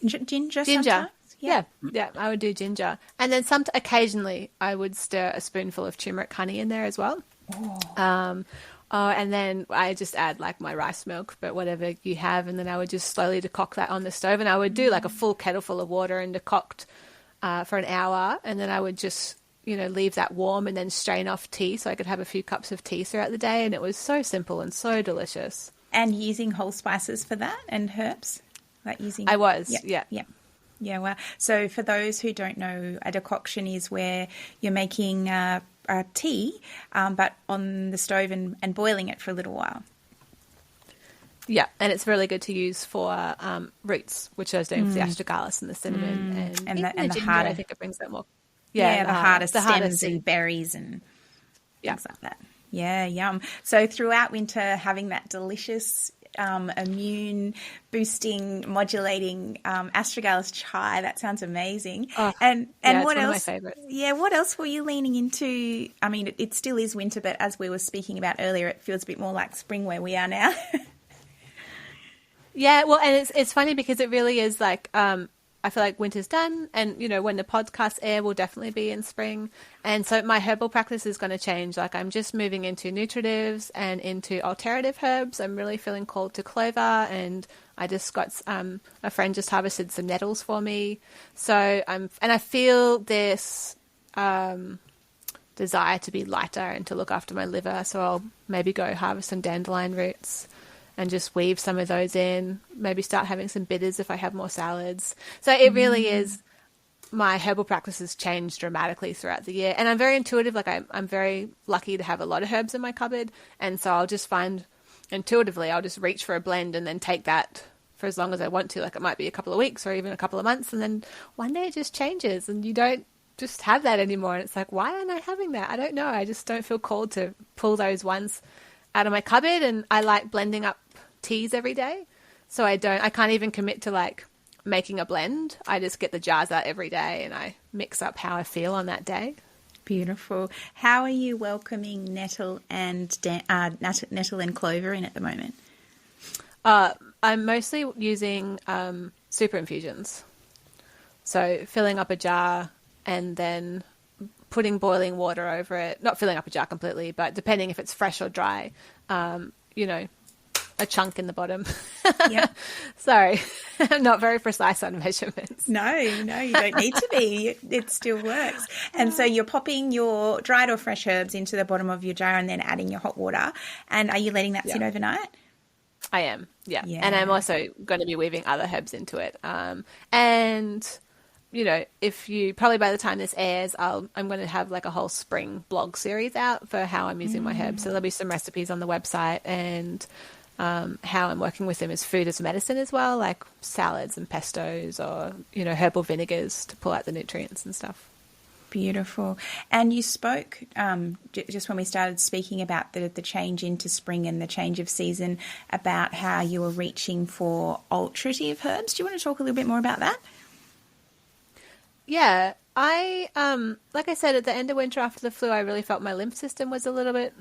Ginger. Ginger. Yeah, I would do ginger. And then occasionally I would stir a spoonful of turmeric honey in there as well. Oh. And then I just add like my rice milk, but whatever you have. And then I would just slowly decoct that on the stove. And I would do like a full kettle full of water and decoct for an hour. And then I would just, leave that warm and then strain off tea so I could have a few cups of tea throughout the day. And it was so simple and so delicious. And using whole spices for that and herbs? I was, yeah. Yeah, well, so for those who don't know, a decoction is where you're making a tea, but on the stove and boiling it for a little while. Yeah, and it's really good to use for roots, which I was doing for the astragalus and the cinnamon and the ginger. Harder, I think it brings that more. Yeah, the harder stems and berries and things like that. Yeah, yum. So throughout winter, having that delicious immune boosting, modulating astragalus chai. That sounds amazing. Oh, and yeah, what it's else? one of my favorites. Yeah, what else were you leaning into? I mean, it still is winter, but as we were speaking about earlier, it feels a bit more like spring where we are now. Yeah, well, and it's funny because it really is like I feel like winter's done, and when the podcasts air, will definitely be in spring. And so my herbal practice is going to change. Like I'm just moving into nutritives and into alternative herbs. I'm really feeling called to clover, and I just got a friend just harvested some nettles for me. So I feel this desire to be lighter and to look after my liver. So I'll maybe go harvest some dandelion roots and just weave some of those in, maybe start having some bitters if I have more salads. So it really is, my herbal practice has changed dramatically throughout the year. And I'm very intuitive. Like I'm very lucky to have a lot of herbs in my cupboard. And so I'll just find intuitively, I'll just reach for a blend and then take that for as long as I want to. Like it might be a couple of weeks or even a couple of months. And then one day it just changes and you don't just have that anymore. And it's like, why aren't I having that? I don't know. I just don't feel called to pull those ones out of my cupboard. And I like blending up teas every day, so I can't even commit to like making a blend. I just get the jars out every day and I mix up how I feel on that day. Beautiful. How are you welcoming nettle and nettle and clover in at the moment? I'm mostly using super infusions. So filling up a jar and then putting boiling water over it. Not filling up a jar completely, but depending if it's fresh or dry, a chunk in the bottom. Yeah. Sorry, I'm not very precise on measurements. No, you don't need to be. It still works. And so you're popping your dried or fresh herbs into the bottom of your jar and then adding your hot water. And are you letting that sit overnight? I am, yeah. Yeah. And I'm also going to be weaving other herbs into it. And, if you, probably by the time this airs, I'm going to have like a whole spring blog series out for how I'm using my herbs. So there'll be some recipes on the website, and how I'm working with them as food as medicine as well, like salads and pestos or, herbal vinegars to pull out the nutrients and stuff. Beautiful. And you spoke just when we started speaking about the change into spring and the change of season, about how you were reaching for alterative herbs. Do you want to talk a little bit more about that? Yeah, I like I said, at the end of winter after the flu, I really felt my lymph system was a little bit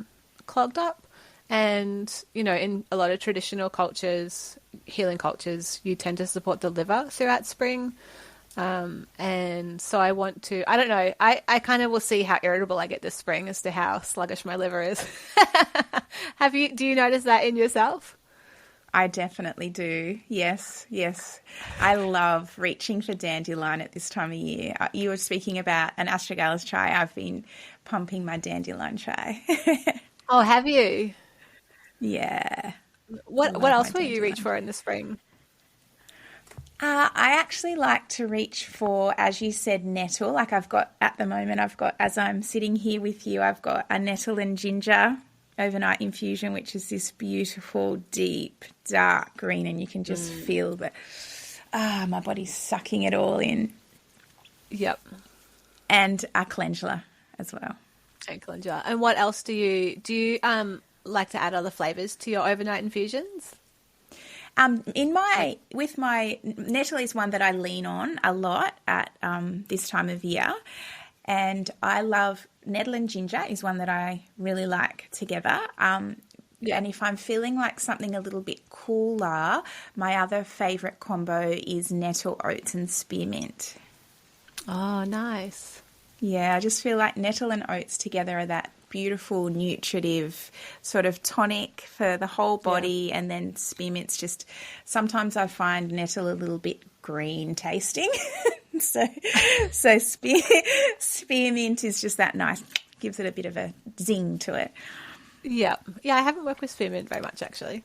clogged up. And, in a lot of traditional cultures, healing cultures, you tend to support the liver throughout spring. And so I want to, I don't know, I kind of will see how irritable I get this spring as to how sluggish my liver is. Do you notice that in yourself? I definitely do. Yes. I love reaching for dandelion at this time of year. You were speaking about an astragalus chai. I've been pumping my dandelion chai. Oh, have you? Yeah. What else will you reach for in the spring? I actually like to reach for, as you said, nettle. Like at the moment, as I'm sitting here with you, I've got a nettle and ginger overnight infusion, which is this beautiful, deep, dark green, and you can just feel that my body's sucking it all in. Yep. And a calendula as well. And calendula. And what else do you like to add other flavors to your overnight infusions? With my nettle is one that I lean on a lot at this time of year, and I love nettle and ginger is one that I really like together. And if I'm feeling like something a little bit cooler, my other favourite combo is nettle, oats and spearmint. Oh, nice. Yeah, I just feel like nettle and oats together are that beautiful, nutritive sort of tonic for the whole body. And then spearmint's just, sometimes I find nettle a little bit green tasting. so spearmint is just that nice, gives it a bit of a zing to it. Yeah, I haven't worked with spearmint very much actually.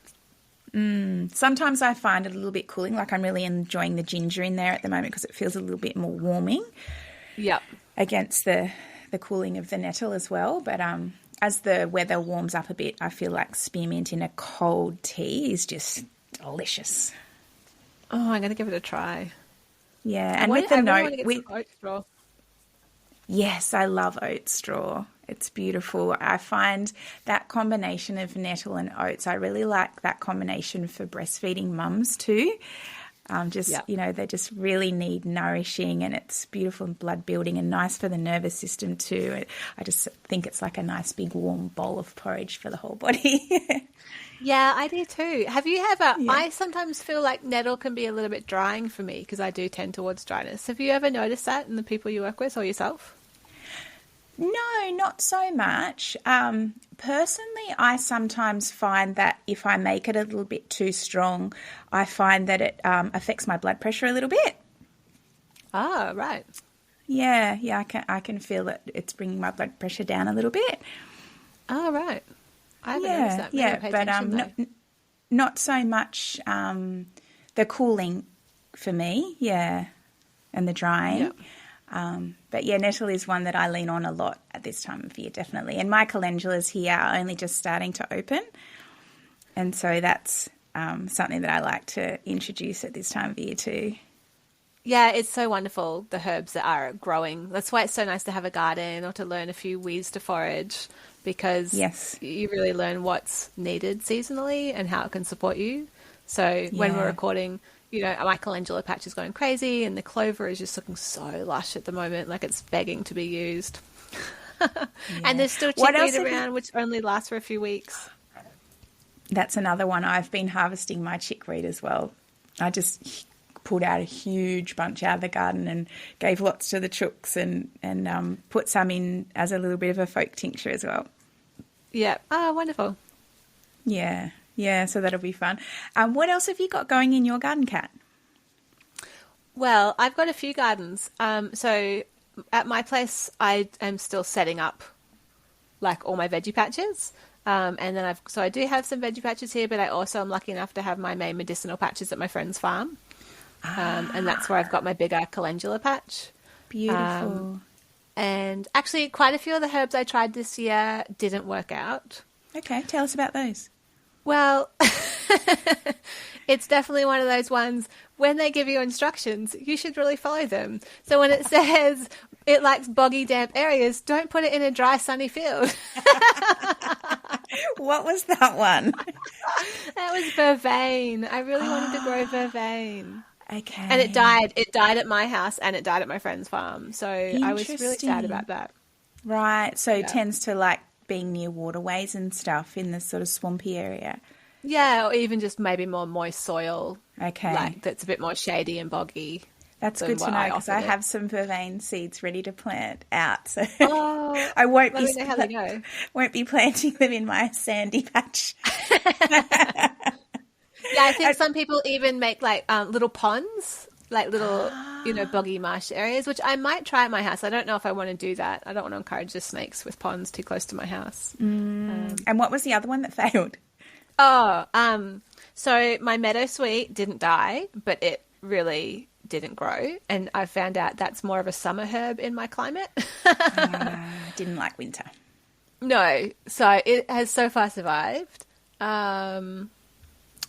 Sometimes I find it a little bit cooling, like I'm really enjoying the ginger in there at the moment because it feels a little bit more warming. Yep. Against the cooling of the nettle as well. But as the weather warms up a bit, I feel like spearmint in a cold tea is just delicious. Oh, I'm going to give it a try. Yeah, and with the note, oat straw. Yes, I love oat straw. It's beautiful. I find that combination of nettle and oats, I really like that combination for breastfeeding mums too. They just really need nourishing, and it's beautiful and blood building and nice for the nervous system too. I just think it's like a nice big warm bowl of porridge for the whole body. Yeah, I do too. Have you ever, I sometimes feel like nettle can be a little bit drying for me because I do tend towards dryness. Have you ever noticed that in the people you work with or yourself? No, not so much. Personally, I sometimes find that if I make it a little bit too strong, I find that it affects my blood pressure a little bit. Ah, right. Yeah, I can feel that it's bringing my blood pressure down a little bit. Oh, right. I haven't noticed that. Maybe but not so much the cooling for me, and the drying. Yep. But nettle is one that I lean on a lot at this time of year, definitely. And my calendulas here are only just starting to open. And so that's something that I like to introduce at this time of year too. Yeah, it's so wonderful, the herbs that are growing. That's why it's so nice to have a garden or to learn a few weeds to forage, because you really learn what's needed seasonally and how it can support you. So when we're recording, my calendula patch is going crazy and the clover is just looking so lush at the moment, like it's begging to be used. And there's still chickweed around, which only lasts for a few weeks. That's another one. I've been harvesting my chickweed as well. I just pulled out a huge bunch out of the garden and gave lots to the chooks and put some in as a little bit of a folk tincture as well. Yeah. Oh, wonderful. Yeah. Yeah, so that'll be fun. What else have you got going in your garden, Kat? Well, I've got a few gardens. So at my place, I am still setting up like all my veggie patches. And then I do have some veggie patches here, but I also am lucky enough to have my main medicinal patches at my friend's farm. And that's where I've got my bigger calendula patch. Beautiful. And actually quite a few of the herbs I tried this year didn't work out. Okay, tell us about those. Well, it's definitely one of those ones when they give you instructions, you should really follow them. So when it says it likes boggy, damp areas, don't put it in a dry, sunny field. What was that one? That was vervain. I really wanted to grow vervain. Okay. And it died. It died at my house and it died at my friend's farm. So I was really sad about that. Right. So it tends to like being near waterways and stuff in this sort of swampy area. Yeah, or even just maybe more moist soil. Okay. Like that's a bit more shady and boggy. That's good to know because I have some vervain seeds ready to plant out. So I won't let me know how they go. Won't be planting them in my sandy patch. Yeah, I think some people even make like little ponds, like little, boggy marsh areas, which I might try at my house. I don't know if I want to do that. I don't want to encourage the snakes with ponds too close to my house. And what was the other one that failed? So my meadowsweet didn't die, but it really didn't grow. And I found out that's more of a summer herb in my climate. Didn't like winter. No. So it has so far survived. There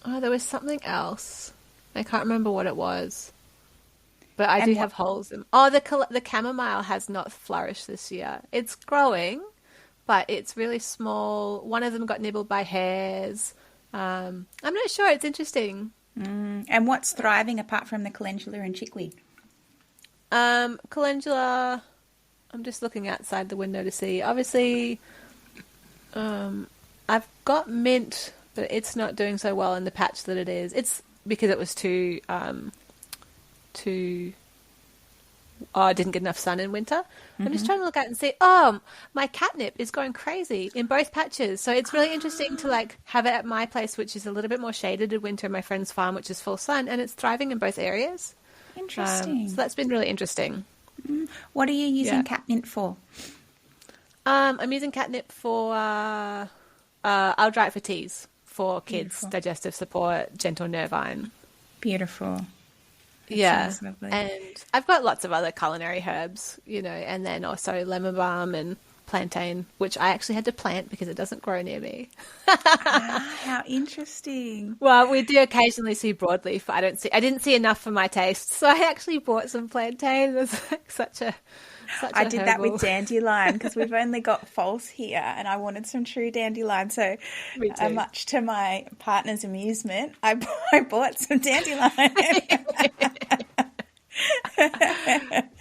was something else. I can't remember what it was. But I do have holes in. The chamomile has not flourished this year. It's growing, but it's really small. One of them got nibbled by hares. I'm not sure. It's interesting. And what's thriving apart from the calendula and chickweed? Calendula, I'm just looking outside the window to see. Obviously, I've got mint, but it's not doing so well in the patch that it is. It's because it was I didn't get enough sun in winter. I'm just trying to look out and see, my catnip is going crazy in both patches. So it's really interesting to like have it at my place, which is a little bit more shaded in winter, my friend's farm, which is full sun, and it's thriving in both areas. Interesting. So that's been really interesting. What are you using catnip for? I'm using catnip for, I'll dry it for teas for kids, digestive support, gentle nervine. Beautiful. Yeah, and I've got lots of other culinary herbs, and then also lemon balm and plantain, which I actually had to plant because it doesn't grow near me. How interesting. Well, we do occasionally see broadleaf. I didn't see enough for my taste, so I actually bought some plantain. It's like such a I did that with dandelion because we've only got false here and I wanted some true dandelion. So much to my partner's amusement, I bought some dandelion.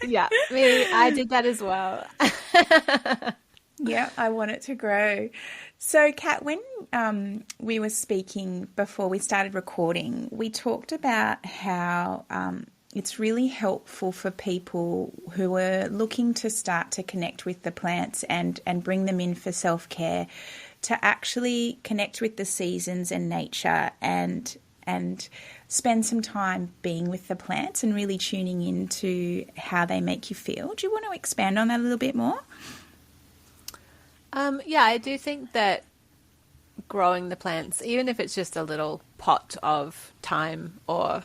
Yeah, I did that as well. Yeah, I want it to grow. So, Kat, when we were speaking before we started recording, we talked about how it's really helpful for people who are looking to start to connect with the plants and bring them in for self-care to actually connect with the seasons and nature and spend some time being with the plants and really tuning into how they make you feel. Do you want to expand on that a little bit more? Yeah, I do think that growing the plants, even if it's just a little pot of thyme or,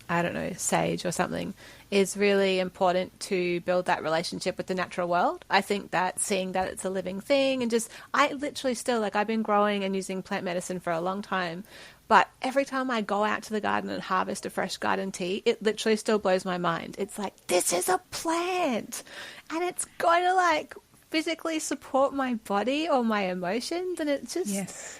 I don't know, sage or something, is really important to build that relationship with the natural world. I think that seeing that it's a living thing and I literally still, I've been growing and using plant medicine for a long time, but every time I go out to the garden and harvest a fresh garden tea, it literally still blows my mind. It's like, this is a plant and it's going to physically support my body or my emotions. And it's just,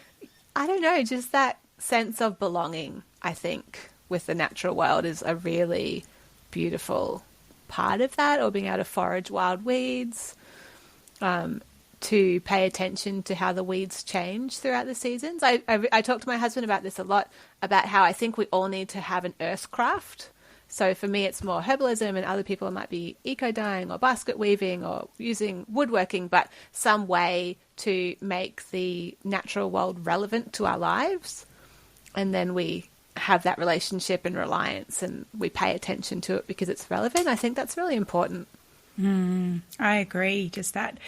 I don't know, just that sense of belonging, I think, with the natural world is a really beautiful part of that, or being able to forage wild weeds, to pay attention to how the weeds change throughout the seasons. I talk to my husband about this a lot, about how I think we all need to have an earthcraft. So for me, it's more herbalism, and other people might be eco-dyeing or basket weaving or using woodworking, but some way to make the natural world relevant to our lives. And then we have that relationship and reliance, and we pay attention to it because it's relevant. I think that's really important. I agree. Just that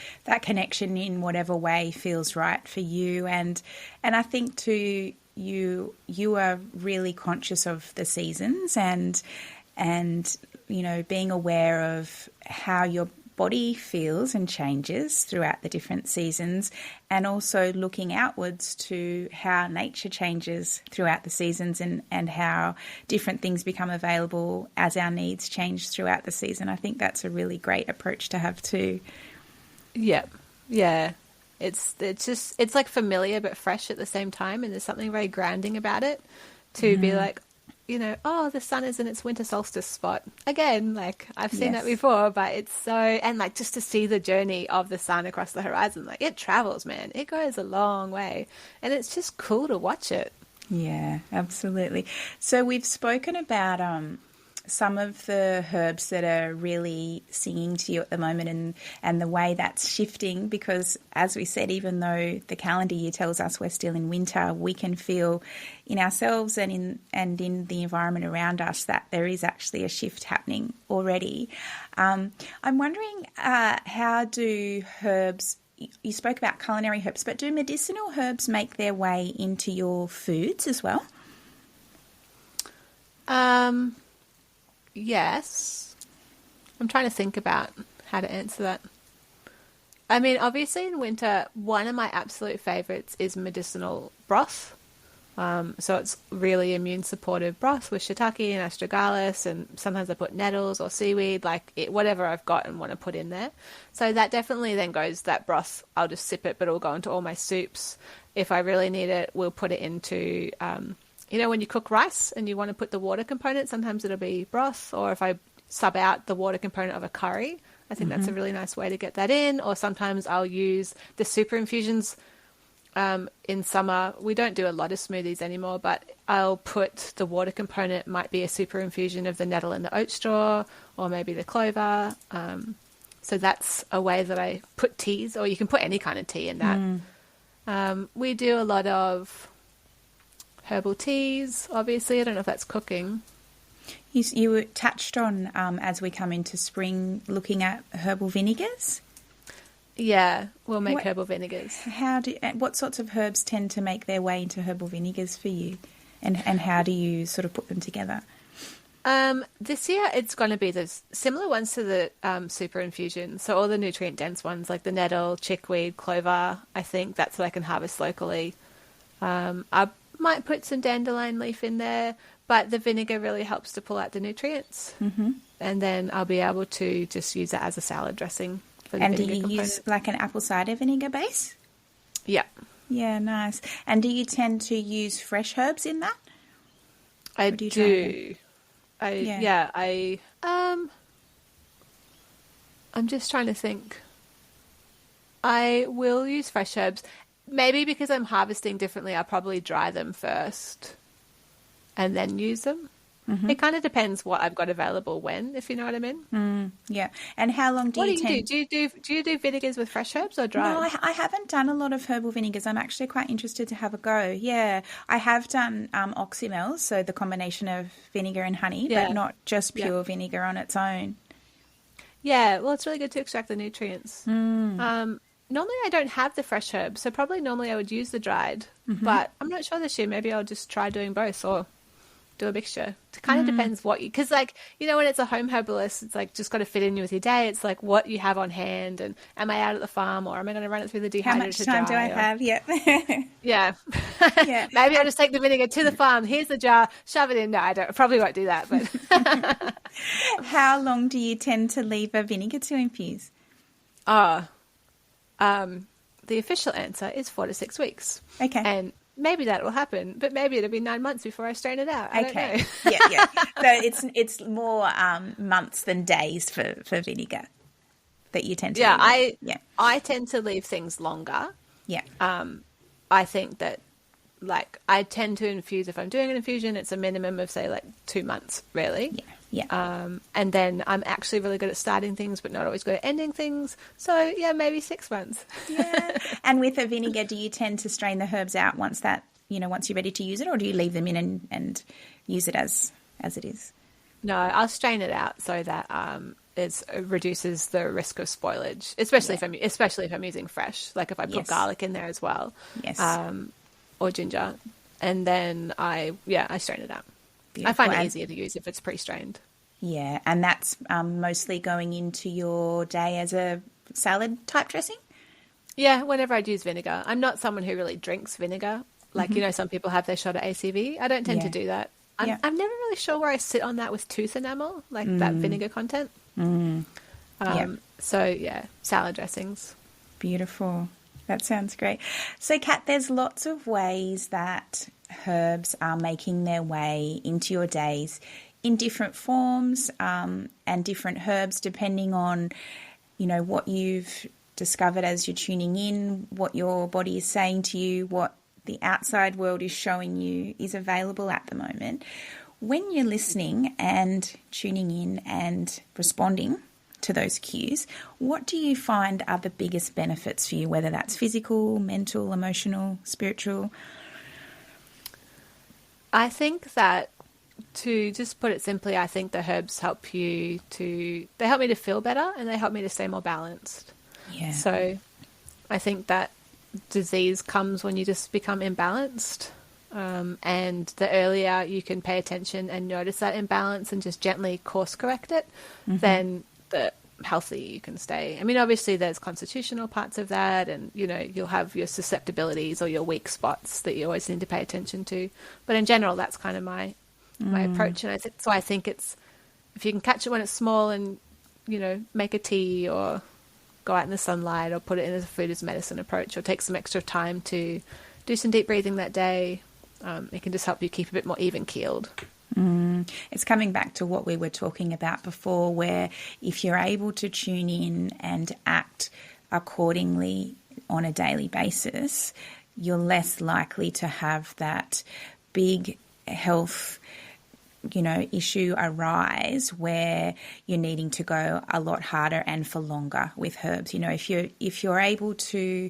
connection in whatever way feels right for you. And I think too, you are really conscious of the seasons and being aware of how your body feels and changes throughout the different seasons, and also looking outwards to how nature changes throughout the seasons and how different things become available as our needs change throughout the season. I think that's a really great approach to have too. Yeah. It's like familiar but fresh at the same time, and there's something very grounding about it to be like, the sun is in its winter solstice spot again. Like, I've seen that before, but it's so, and like just to see the journey of the sun across the horizon, like it travels, man. It goes a long way, and it's just cool to watch it. Yeah, absolutely. So we've spoken about some of the herbs that are really singing to you at the moment, and the way that's shifting, because as we said, even though the calendar year tells us we're still in winter, we can feel in ourselves and in the environment around us that there is actually a shift happening already. I'm wondering, how do herbs, you spoke about culinary herbs, but do medicinal herbs make their way into your foods as well? Yes. I'm trying to think about how to answer that. I mean, obviously in winter, one of my absolute favorites is medicinal broth. So it's really immune supportive broth with shiitake and astragalus, and sometimes I put nettles or seaweed, whatever I've got and want to put in there. So that definitely then goes, that broth, I'll just sip it, but it'll go into all my soups. If I really need it, we'll put it into, when you cook rice and you want to put the water component, sometimes it'll be broth, or if I sub out the water component of a curry, I think that's a really nice way to get that in. Or sometimes I'll use the super infusions. In summer, we don't do a lot of smoothies anymore, but I'll put the water component, might be a super infusion of the nettle and the oat straw, or maybe the clover. So that's a way that I put teas, or you can put any kind of tea in that. We do a lot of herbal teas, obviously. I don't know if that's cooking. You touched on, as we come into spring, looking at herbal vinegars. Yeah, we'll make herbal vinegars. What sorts of herbs tend to make their way into herbal vinegars for you, and how do you sort of put them together? This year it's going to be the similar ones to the super infusion. So all the nutrient dense ones like the nettle, chickweed, clover. I think that's what I can harvest locally. I might put some dandelion leaf in there, but the vinegar really helps to pull out the nutrients. And then I'll be able to just use it as a salad dressing. And do you use like an apple cider vinegar base? Yeah. Yeah, nice. And do you tend to use fresh herbs in that? I do. I'm just trying to think. I will use fresh herbs. Maybe because I'm harvesting differently, I'll probably dry them first and then use them. It kind of depends what I've got available when, if you know what I mean. Yeah. And how long do you tend... Do you do vinegars with fresh herbs or dry? No, I haven't done a lot of herbal vinegars. I'm actually quite interested to have a go. Yeah. I have done oxymels, so the combination of vinegar and honey, but not just pure vinegar on its own. Yeah. Well, it's really good to extract the nutrients. Normally I don't have the fresh herbs, so normally I would use the dried, but I'm not sure this year. Maybe I'll just try doing both, or do a mixture. It kind of depends what you, because when it's a home herbalist, it's like just got to fit in with your day. It's like what you have on hand, and am I out at the farm, or am I going to run it through the dehydrator? How much time do I have? Yep. Yeah. Maybe I'll just take the vinegar to the farm. Here's the jar, shove it in. No, I probably won't do that. But how long do you tend to leave a vinegar to infuse? The official answer is 4 to 6 weeks. Okay. And maybe that will happen, but maybe it'll be 9 months before I strain it out. I don't know. Yeah. So it's more months than days for vinegar. that you tend to Yeah, leave it? I tend to leave things longer. Yeah. I think that, like, I tend to infuse, if I'm doing an infusion, it's a minimum of, say, like 2 months, really. Yeah. And then I'm actually really good at starting things, but not always good at ending things. So, yeah, maybe 6 months. Yeah. And with a vinegar, do you tend to strain the herbs out once you're ready to use it, or do you leave them in and use it as it is? No, I'll strain it out so that it reduces the risk of spoilage, especially if I'm using fresh. Like if I put garlic in there as well, or ginger, and then I strain it out. Beautiful. I find it easier to use if it's pre-strained. Yeah, and that's mostly going into your day as a salad type dressing? Yeah, whenever I'd use vinegar. I'm not someone who really drinks vinegar. Like, some people have their shot at ACV. I don't tend to do that. I'm never really sure where I sit on that with tooth enamel, like that vinegar content. So, yeah, salad dressings. Beautiful. That sounds great. So, Kat, there's lots of ways that herbs are making their way into your days in different forms and different herbs depending on, what you've discovered as you're tuning in, what your body is saying to you, what the outside world is showing you is available at the moment. When you're listening and tuning in and responding to those cues, what do you find are the biggest benefits for you, whether that's physical, mental, emotional, spiritual? I think that, to just put it simply, I think the herbs help me to feel better, and they help me to stay more balanced. Yeah. So I think that disease comes when you just become imbalanced. And the earlier you can pay attention and notice that imbalance and just gently course correct it, then the healthier you can stay. I mean, obviously there's constitutional parts of that, and, you'll have your susceptibilities or your weak spots that you always need to pay attention to. But in general, that's kind of my approach. And I think it's, if you can catch it when it's small and, make a tea or go out in the sunlight or put it in as a food as medicine approach, or take some extra time to do some deep breathing that day, it can just help you keep a bit more even keeled. It's coming back to what we were talking about before, where if you're able to tune in and act accordingly on a daily basis, you're less likely to have that big health issue arise where you're needing to go a lot harder and for longer with herbs. If you're able to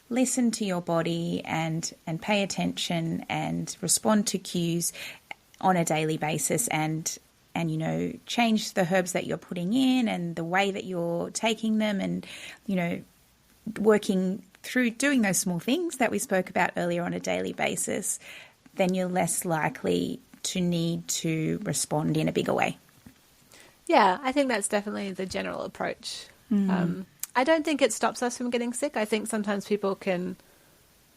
listen to your body and pay attention and respond to cues on a daily basis and change the herbs that you're putting in and the way that you're taking them, and working through doing those small things that we spoke about earlier on a daily basis, then you're less likely to need to respond in a bigger way. Yeah, I think that's definitely the general approach. I don't think it stops us from getting sick. I think sometimes people can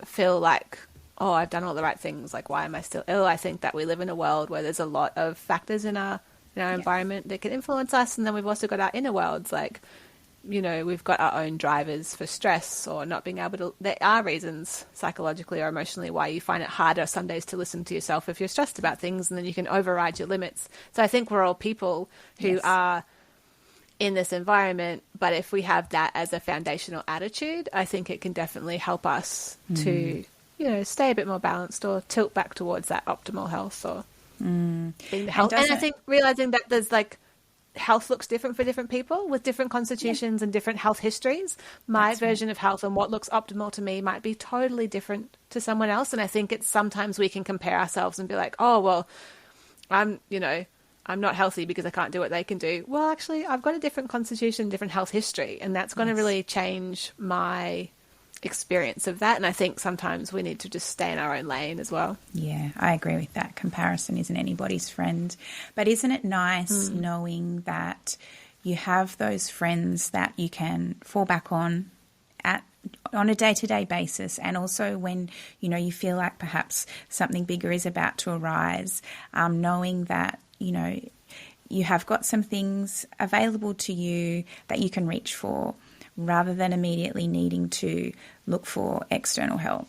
feel like, oh, I've done all the right things, like why am I still ill? I think that we live in a world where there's a lot of factors in our environment that can influence us, and then we've also got our inner worlds, like, we've got our own drivers for stress or not being able to. There are reasons psychologically or emotionally why you find it harder some days to listen to yourself if you're stressed about things, and then you can override your limits. So I think we're all people who are in this environment, but if we have that as a foundational attitude, I think it can definitely help us to, stay a bit more balanced or tilt back towards that optimal health or being the health. And I think realizing that there's health looks different for different people with different constitutions and different health histories. My version of health and what looks optimal to me might be totally different to someone else. And I think it's sometimes we can compare ourselves and be like, oh, well, I'm not healthy because I can't do what they can do. Well, actually, I've got a different constitution, different health history, and that's going to really change my experience of that. And I think sometimes we need to just stay in our own lane as well. Yeah, I agree with that. Comparison isn't anybody's friend. But isn't it nice knowing that you have those friends that you can fall back on a day-to-day basis, and also when you feel like perhaps something bigger is about to arise, knowing that you have got some things available to you that you can reach for, rather than immediately needing to look for external help.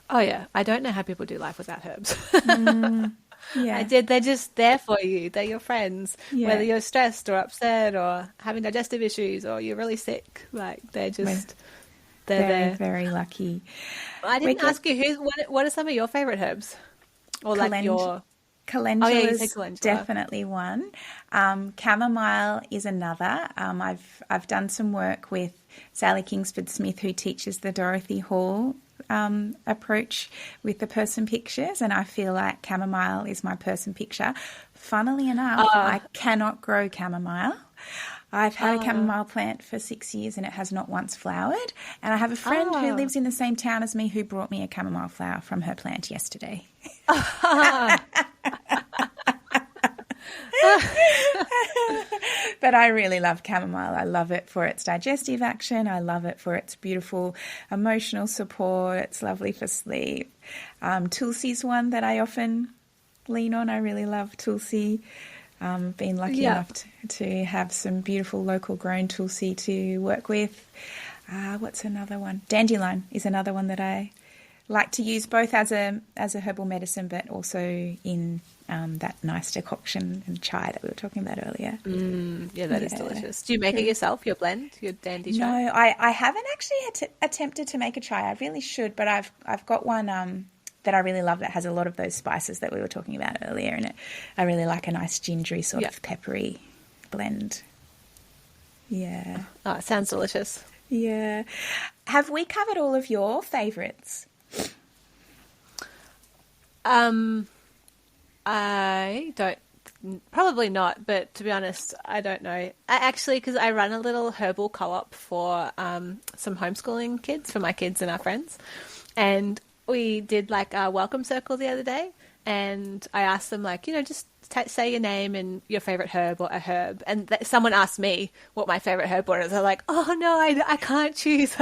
Oh yeah, I don't know how people do life without herbs. Yeah. I did. They're just there for you. They're your friends. Yeah. Whether you're stressed or upset or having digestive issues or you're really sick, like they're just they're Very, there. very lucky. I didn't ask you what are some of your favorite herbs, or like your Calendula you said is calendula. definitely one. Chamomile is another. I've done some work with Sally Kingsford Smith, who teaches the Dorothy Hall approach with the person pictures, and I feel like chamomile is my person picture. Funnily enough, I cannot grow chamomile. I've had a chamomile plant for 6 years and it has not once flowered. And I have a friend who lives in the same town as me who brought me a chamomile flower from her plant yesterday. But I really love chamomile. I love it for its digestive action. I love it for its beautiful emotional support. It's lovely for sleep. Tulsi's one that I often lean on. I really love Tulsi. Been lucky enough to have some beautiful local grown Tulsi to work with. What's another one? Dandelion is another one that I like to use both as a herbal medicine, but also in that nice decoction and chai that we were talking about earlier. Yeah, that is delicious. Do you make it yourself, your blend, your dandy chai? No, I haven't actually attempted to make a chai. I really should, but I've got one that I really love that has a lot of those spices that we were talking about earlier in it. I really like a nice gingery sort of peppery blend. Yeah. Oh, it sounds delicious. Yeah. Have we covered all of your favourites? I don't, probably not, but to be honest, I don't know. Because I run a little herbal co-op for some homeschooling kids, for my kids and our friends. And we did like a welcome circle the other day. And I asked them just say your name and your favorite herb or a herb. And someone asked me what my favorite herb was. I'm like, oh no, I can't choose.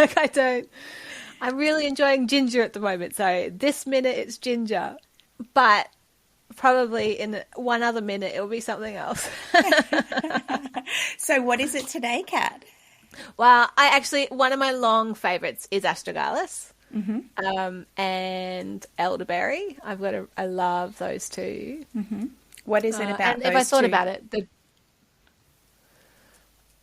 I'm really enjoying ginger at the moment. So this minute it's ginger, but probably in one other minute it'll be something else. So what is it today, Kat? Well, one of my long favorites is astragalus. And elderberry. I love those two. What is it about and those if I thought two? about it,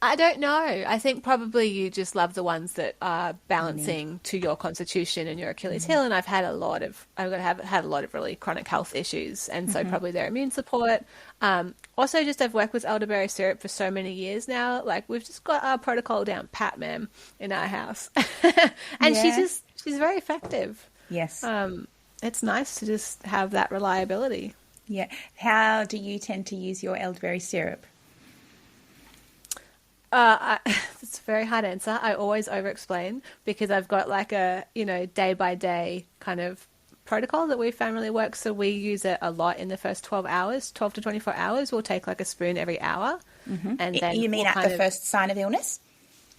I don't know. I think probably you just love the ones that are balancing to your constitution and your Achilles heel. And I've had a lot of really chronic health issues, and so probably their immune support. Also, I've worked with elderberry syrup for so many years now. Like we've just got our protocol down pat, ma'am, in our house, and she's very effective. Yes. It's nice to just have that reliability. Yeah. How do you tend to use your elderberry syrup? It's a very hard answer. I always over-explain because I've got like a, day-by-day kind of protocol that we found really works. So we use it a lot in the first 12 to 24 hours. We'll take like a spoon every hour. And then you mean at the first sign of illness?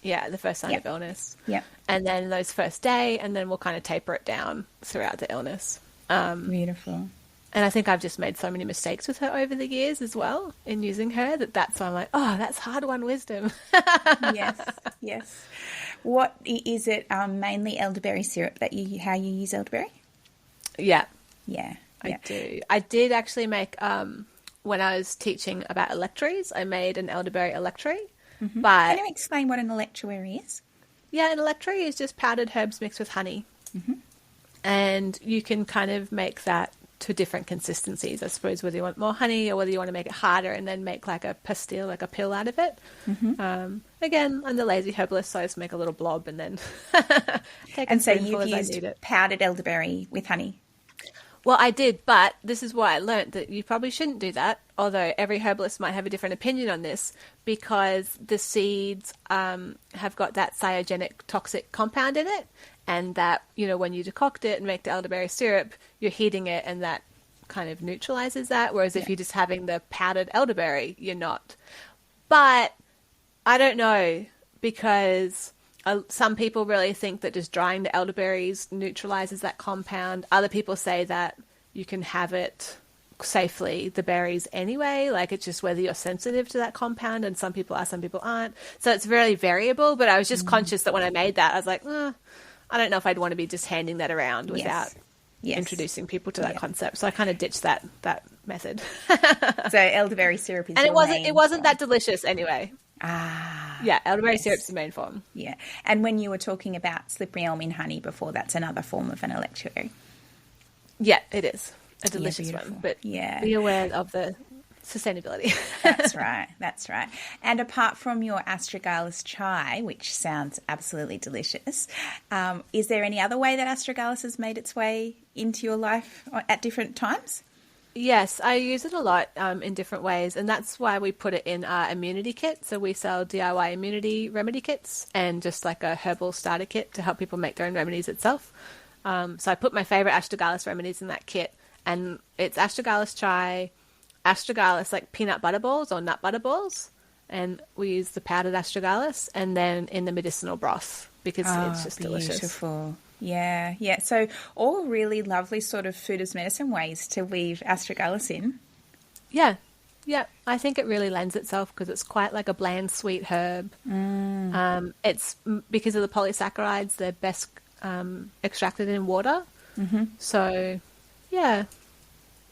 Yeah, the first sign of illness. Yeah. And then those first day, and then we'll kind of taper it down throughout the illness. Beautiful. And I think I've just made so many mistakes with her over the years as well in using her that's why I'm like, oh, that's hard-won wisdom. Yes. What is it? Mainly elderberry syrup how you use elderberry? Yeah. Yeah. I do. I did actually make, when I was teaching about electries, I made an elderberry electry. But can you explain what an electuary is? Yeah, an electry is just powdered herbs mixed with honey. And you can kind of make that to different consistencies, I suppose, whether you want more honey or whether you want to make it harder and then make like a pastille, like a pill out of it. Again, I'm the lazy herbalist, so I just make a little blob and then take a spoonful as I need it. So you've used powdered elderberry with honey? Well, I did, but this is why I learnt that you probably shouldn't do that, although every herbalist might have a different opinion on this, because the seeds have got that cyogenic toxic compound in it, and that, when you decoct it and make the elderberry syrup, you're heating it and that kind of neutralizes that, whereas if you're just having the powdered elderberry, you're not. But I don't know, because some people really think that just drying the elderberries neutralizes that compound. Other people say that you can have it safely, the berries anyway, like it's just whether you're sensitive to that compound, and some people are, some people aren't. So it's very variable, but I was just conscious that when I made that, I was like, I don't know if I'd want to be just handing that around without Yes. introducing people to that concept. So I kind of ditched that method. So elderberry syrup is and your it wasn't that delicious anyway. Yeah, elderberry syrup's the main form. Yeah. And when you were talking about slippery elm in honey before, that's another form of an electuary. Yeah, it is a delicious one, but be aware of the sustainability. That's right. And apart from your astragalus chai, which sounds absolutely delicious, is there any other way that astragalus has made its way into your life at different times? Yes, I use it a lot in different ways, and that's why we put it in our immunity kit. So we sell DIY immunity remedy kits and just like a herbal starter kit to help people make their own remedies itself. So I put my favorite astragalus remedies in that kit, and it's astragalus chai, astragalus like peanut butter balls or nut butter balls, and we use the powdered astragalus, and then in the medicinal broth because it's just delicious. Beautiful. Yeah. So all really lovely sort of food as medicine ways to weave astragalus in. Yeah. I think it really lends itself because it's quite like a bland, sweet herb. It's because of the polysaccharides, they're best extracted in water. Mm-hmm. So, yeah.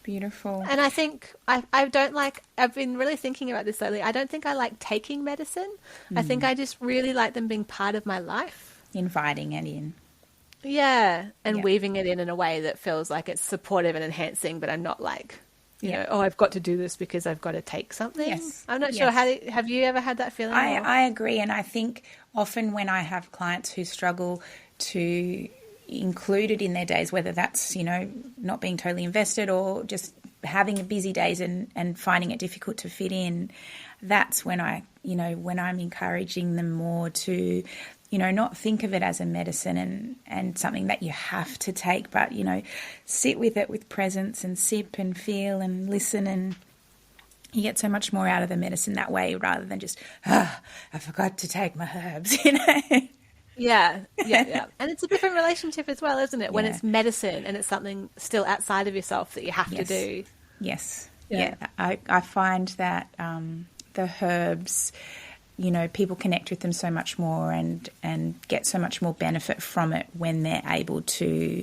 Beautiful. And I think I don't like, I've been really thinking about this lately. I don't think I like taking medicine. I think I just really like them being part of my life. Inviting it in. Yeah, and weaving it in a way that feels like it's supportive and enhancing, but I'm not like, you know, I've got to do this because I've got to take something. Yes. I'm not sure. Have you ever had that feeling? I agree, and I think often when I have clients who struggle to include it in their days, whether that's, you know, not being totally invested or just having busy days and finding it difficult to fit in, that's when when I'm encouraging them more to, you know, not think of it as a medicine and something that you have to take, but, you know, sit with it with presence and sip and feel and listen, and you get so much more out of the medicine that way rather than just, I forgot to take my herbs, you know. Yeah. And it's a different relationship as well, isn't it? When it's medicine and it's something still outside of yourself that you have to do. Yes. Yeah. I find that the herbs, you know, people connect with them so much more and get so much more benefit from it when they're able to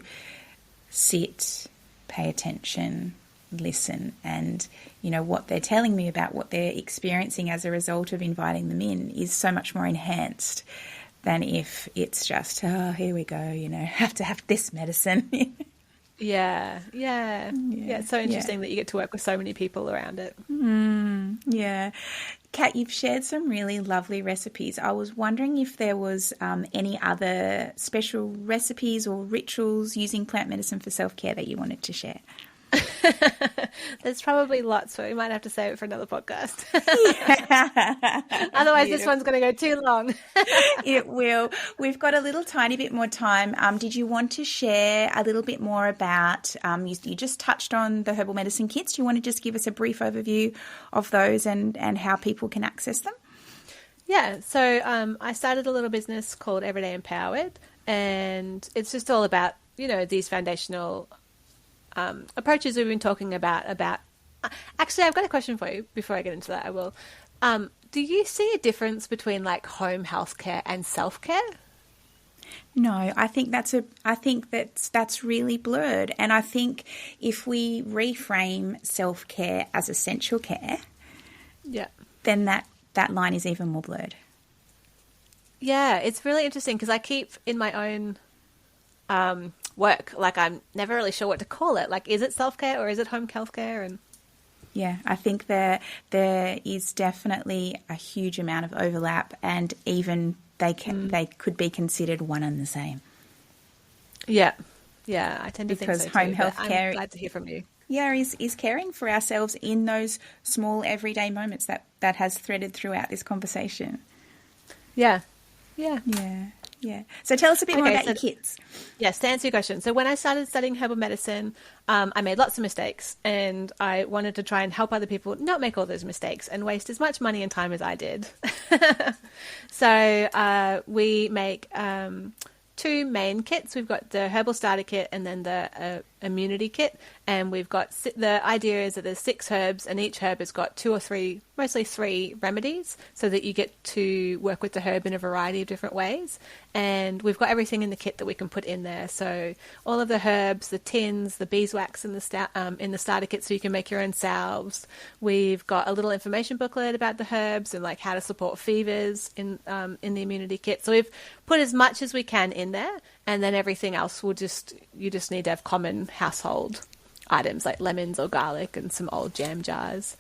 sit, pay attention, listen, and, you know, what they're telling me about what they're experiencing as a result of inviting them in is so much more enhanced than if it's just, here we go, you know, have to have this medicine. Yeah. It's so interesting that you get to work with so many people around it. Yeah. Kat, you've shared some really lovely recipes. I was wondering if there was any other special recipes or rituals using plant medicine for self-care that you wanted to share. There's probably lots, but we might have to save it for another podcast. Otherwise, this one's going to go too long. It will. We've got a little tiny bit more time. Did you want to share a little bit more about, you just touched on the herbal medicine kits. Do you want to just give us a brief overview of those and how people can access them? Yeah, so I started a little business called Everyday Empowered, and it's just all about, you know, these foundational approaches we've been talking about. Actually, I've got a question for you before I get into that. I will. Do you see a difference between like home healthcare and self-care? No, I think that's really blurred. And I think if we reframe self-care as essential care, then that line is even more blurred. Yeah, it's really interesting because I keep in my own work, like I'm never really sure what to call it. Like, is it self-care or is it home healthcare? And yeah, I think there is definitely a huge amount of overlap, and even they could be considered one and the same. Yeah, I tend to because think so home too, healthcare, I'm glad to hear from you. Yeah, is caring for ourselves in those small everyday moments that has threaded throughout this conversation. Yeah. So tell us a bit more about your kits. Yes, to answer your question. So when I started studying herbal medicine, I made lots of mistakes, and I wanted to try and help other people not make all those mistakes and waste as much money and time as I did. So we make two main kits. We've got the herbal starter kit and then the immunity kit, and we've got the idea is that there's 6 herbs, and each herb has got 2 or 3, mostly 3 remedies, so that you get to work with the herb in a variety of different ways. And we've got everything in the kit that we can put in there. So all of the herbs, the tins, the beeswax in the starter kit, so you can make your own salves. We've got a little information booklet about the herbs and like how to support fevers in the immunity kit. So we've put as much as we can in there, and then everything else you just need to have common household items like lemons or garlic and some old jam jars.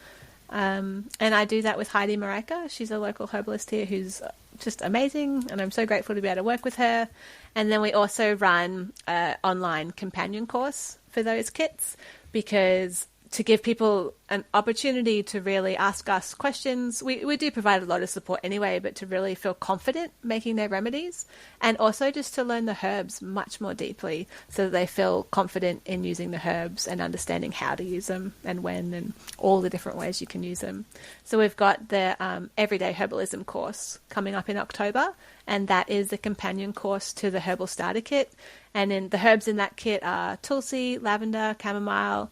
And I do that with Heidi Mareka. She's a local herbalist here who's just amazing, and I'm so grateful to be able to work with her. And then we also run an online companion course for those kits, because to give people an opportunity to really ask us questions. We do provide a lot of support anyway, but to really feel confident making their remedies, and also just to learn the herbs much more deeply so that they feel confident in using the herbs and understanding how to use them and when and all the different ways you can use them. So we've got the Everyday Herbalism course coming up in October, and that is the companion course to the Herbal Starter Kit. And then the herbs in that kit are tulsi, lavender, chamomile,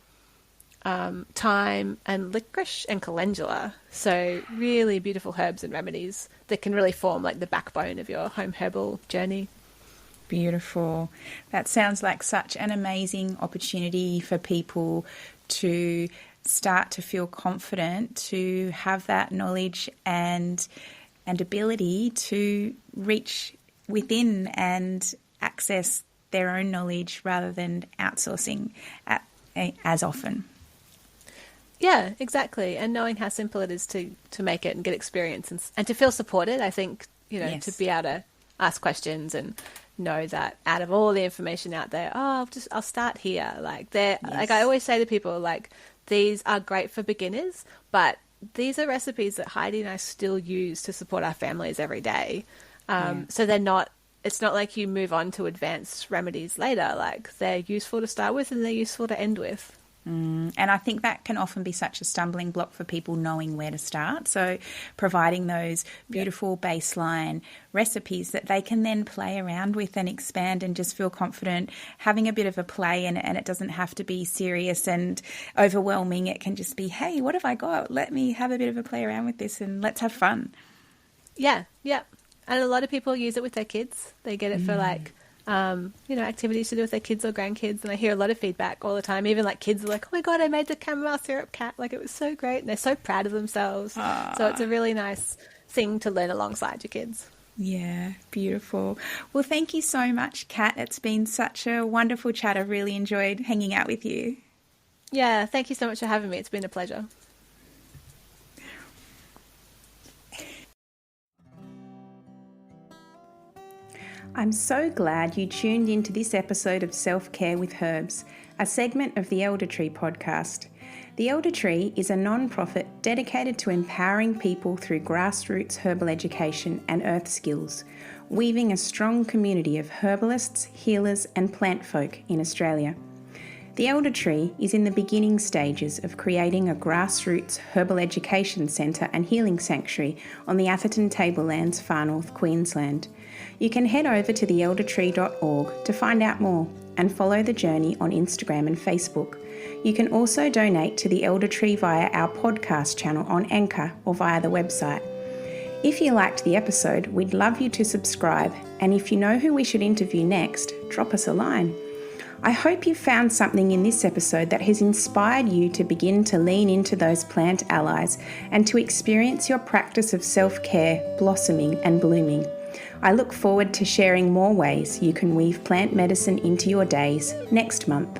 thyme and licorice and calendula. So really beautiful herbs and remedies that can really form like the backbone of your home herbal journey. Beautiful. That sounds like such an amazing opportunity for people to start to feel confident, to have that knowledge and ability to reach within and access their own knowledge rather than outsourcing as often. Yeah, exactly. And knowing how simple it is to make it and get experience and to feel supported, I think, Yes. to be able to ask questions and know that out of all the information out there, I'll start here. Like like I always say to people, like, these are great for beginners, but these are recipes that Heidi and I still use to support our families every day. So it's not like you move on to advanced remedies later. Like, they're useful to start with and they're useful to end with. And I think that can often be such a stumbling block for people knowing where to start. So providing those beautiful baseline recipes that they can then play around with and expand and just feel confident, having a bit of a play, and it doesn't have to be serious and overwhelming. It can just be, hey, what have I got? Let me have a bit of a play around with this and let's have fun. Yeah. And a lot of people use it with their kids. They get it for like, activities to do with their kids or grandkids. And I hear a lot of feedback all the time. Even like kids are like, oh my God, I made the chamomile syrup cat. Like, it was so great. And they're so proud of themselves. So it's a really nice thing to learn alongside your kids. Yeah, beautiful. Well, thank you so much, Kat. It's been such a wonderful chat. I've really enjoyed hanging out with you. Yeah, thank you so much for having me. It's been a pleasure. I'm so glad you tuned into this episode of Self-Care with Herbs, a segment of the Elder Tree podcast. The Elder Tree is a non-profit dedicated to empowering people through grassroots herbal education and earth skills, weaving a strong community of herbalists, healers and plant folk in Australia. The Elder Tree is in the beginning stages of creating a grassroots herbal education centre and healing sanctuary on the Atherton Tablelands, far north Queensland. You can head over to theeldertree.org to find out more and follow the journey on Instagram and Facebook. You can also donate to the Elder Tree via our podcast channel on Anchor or via the website. If you liked the episode, we'd love you to subscribe, and if you know who we should interview next, drop us a line. I hope you found something in this episode that has inspired you to begin to lean into those plant allies and to experience your practice of self-care blossoming and blooming. I look forward to sharing more ways you can weave plant medicine into your days next month.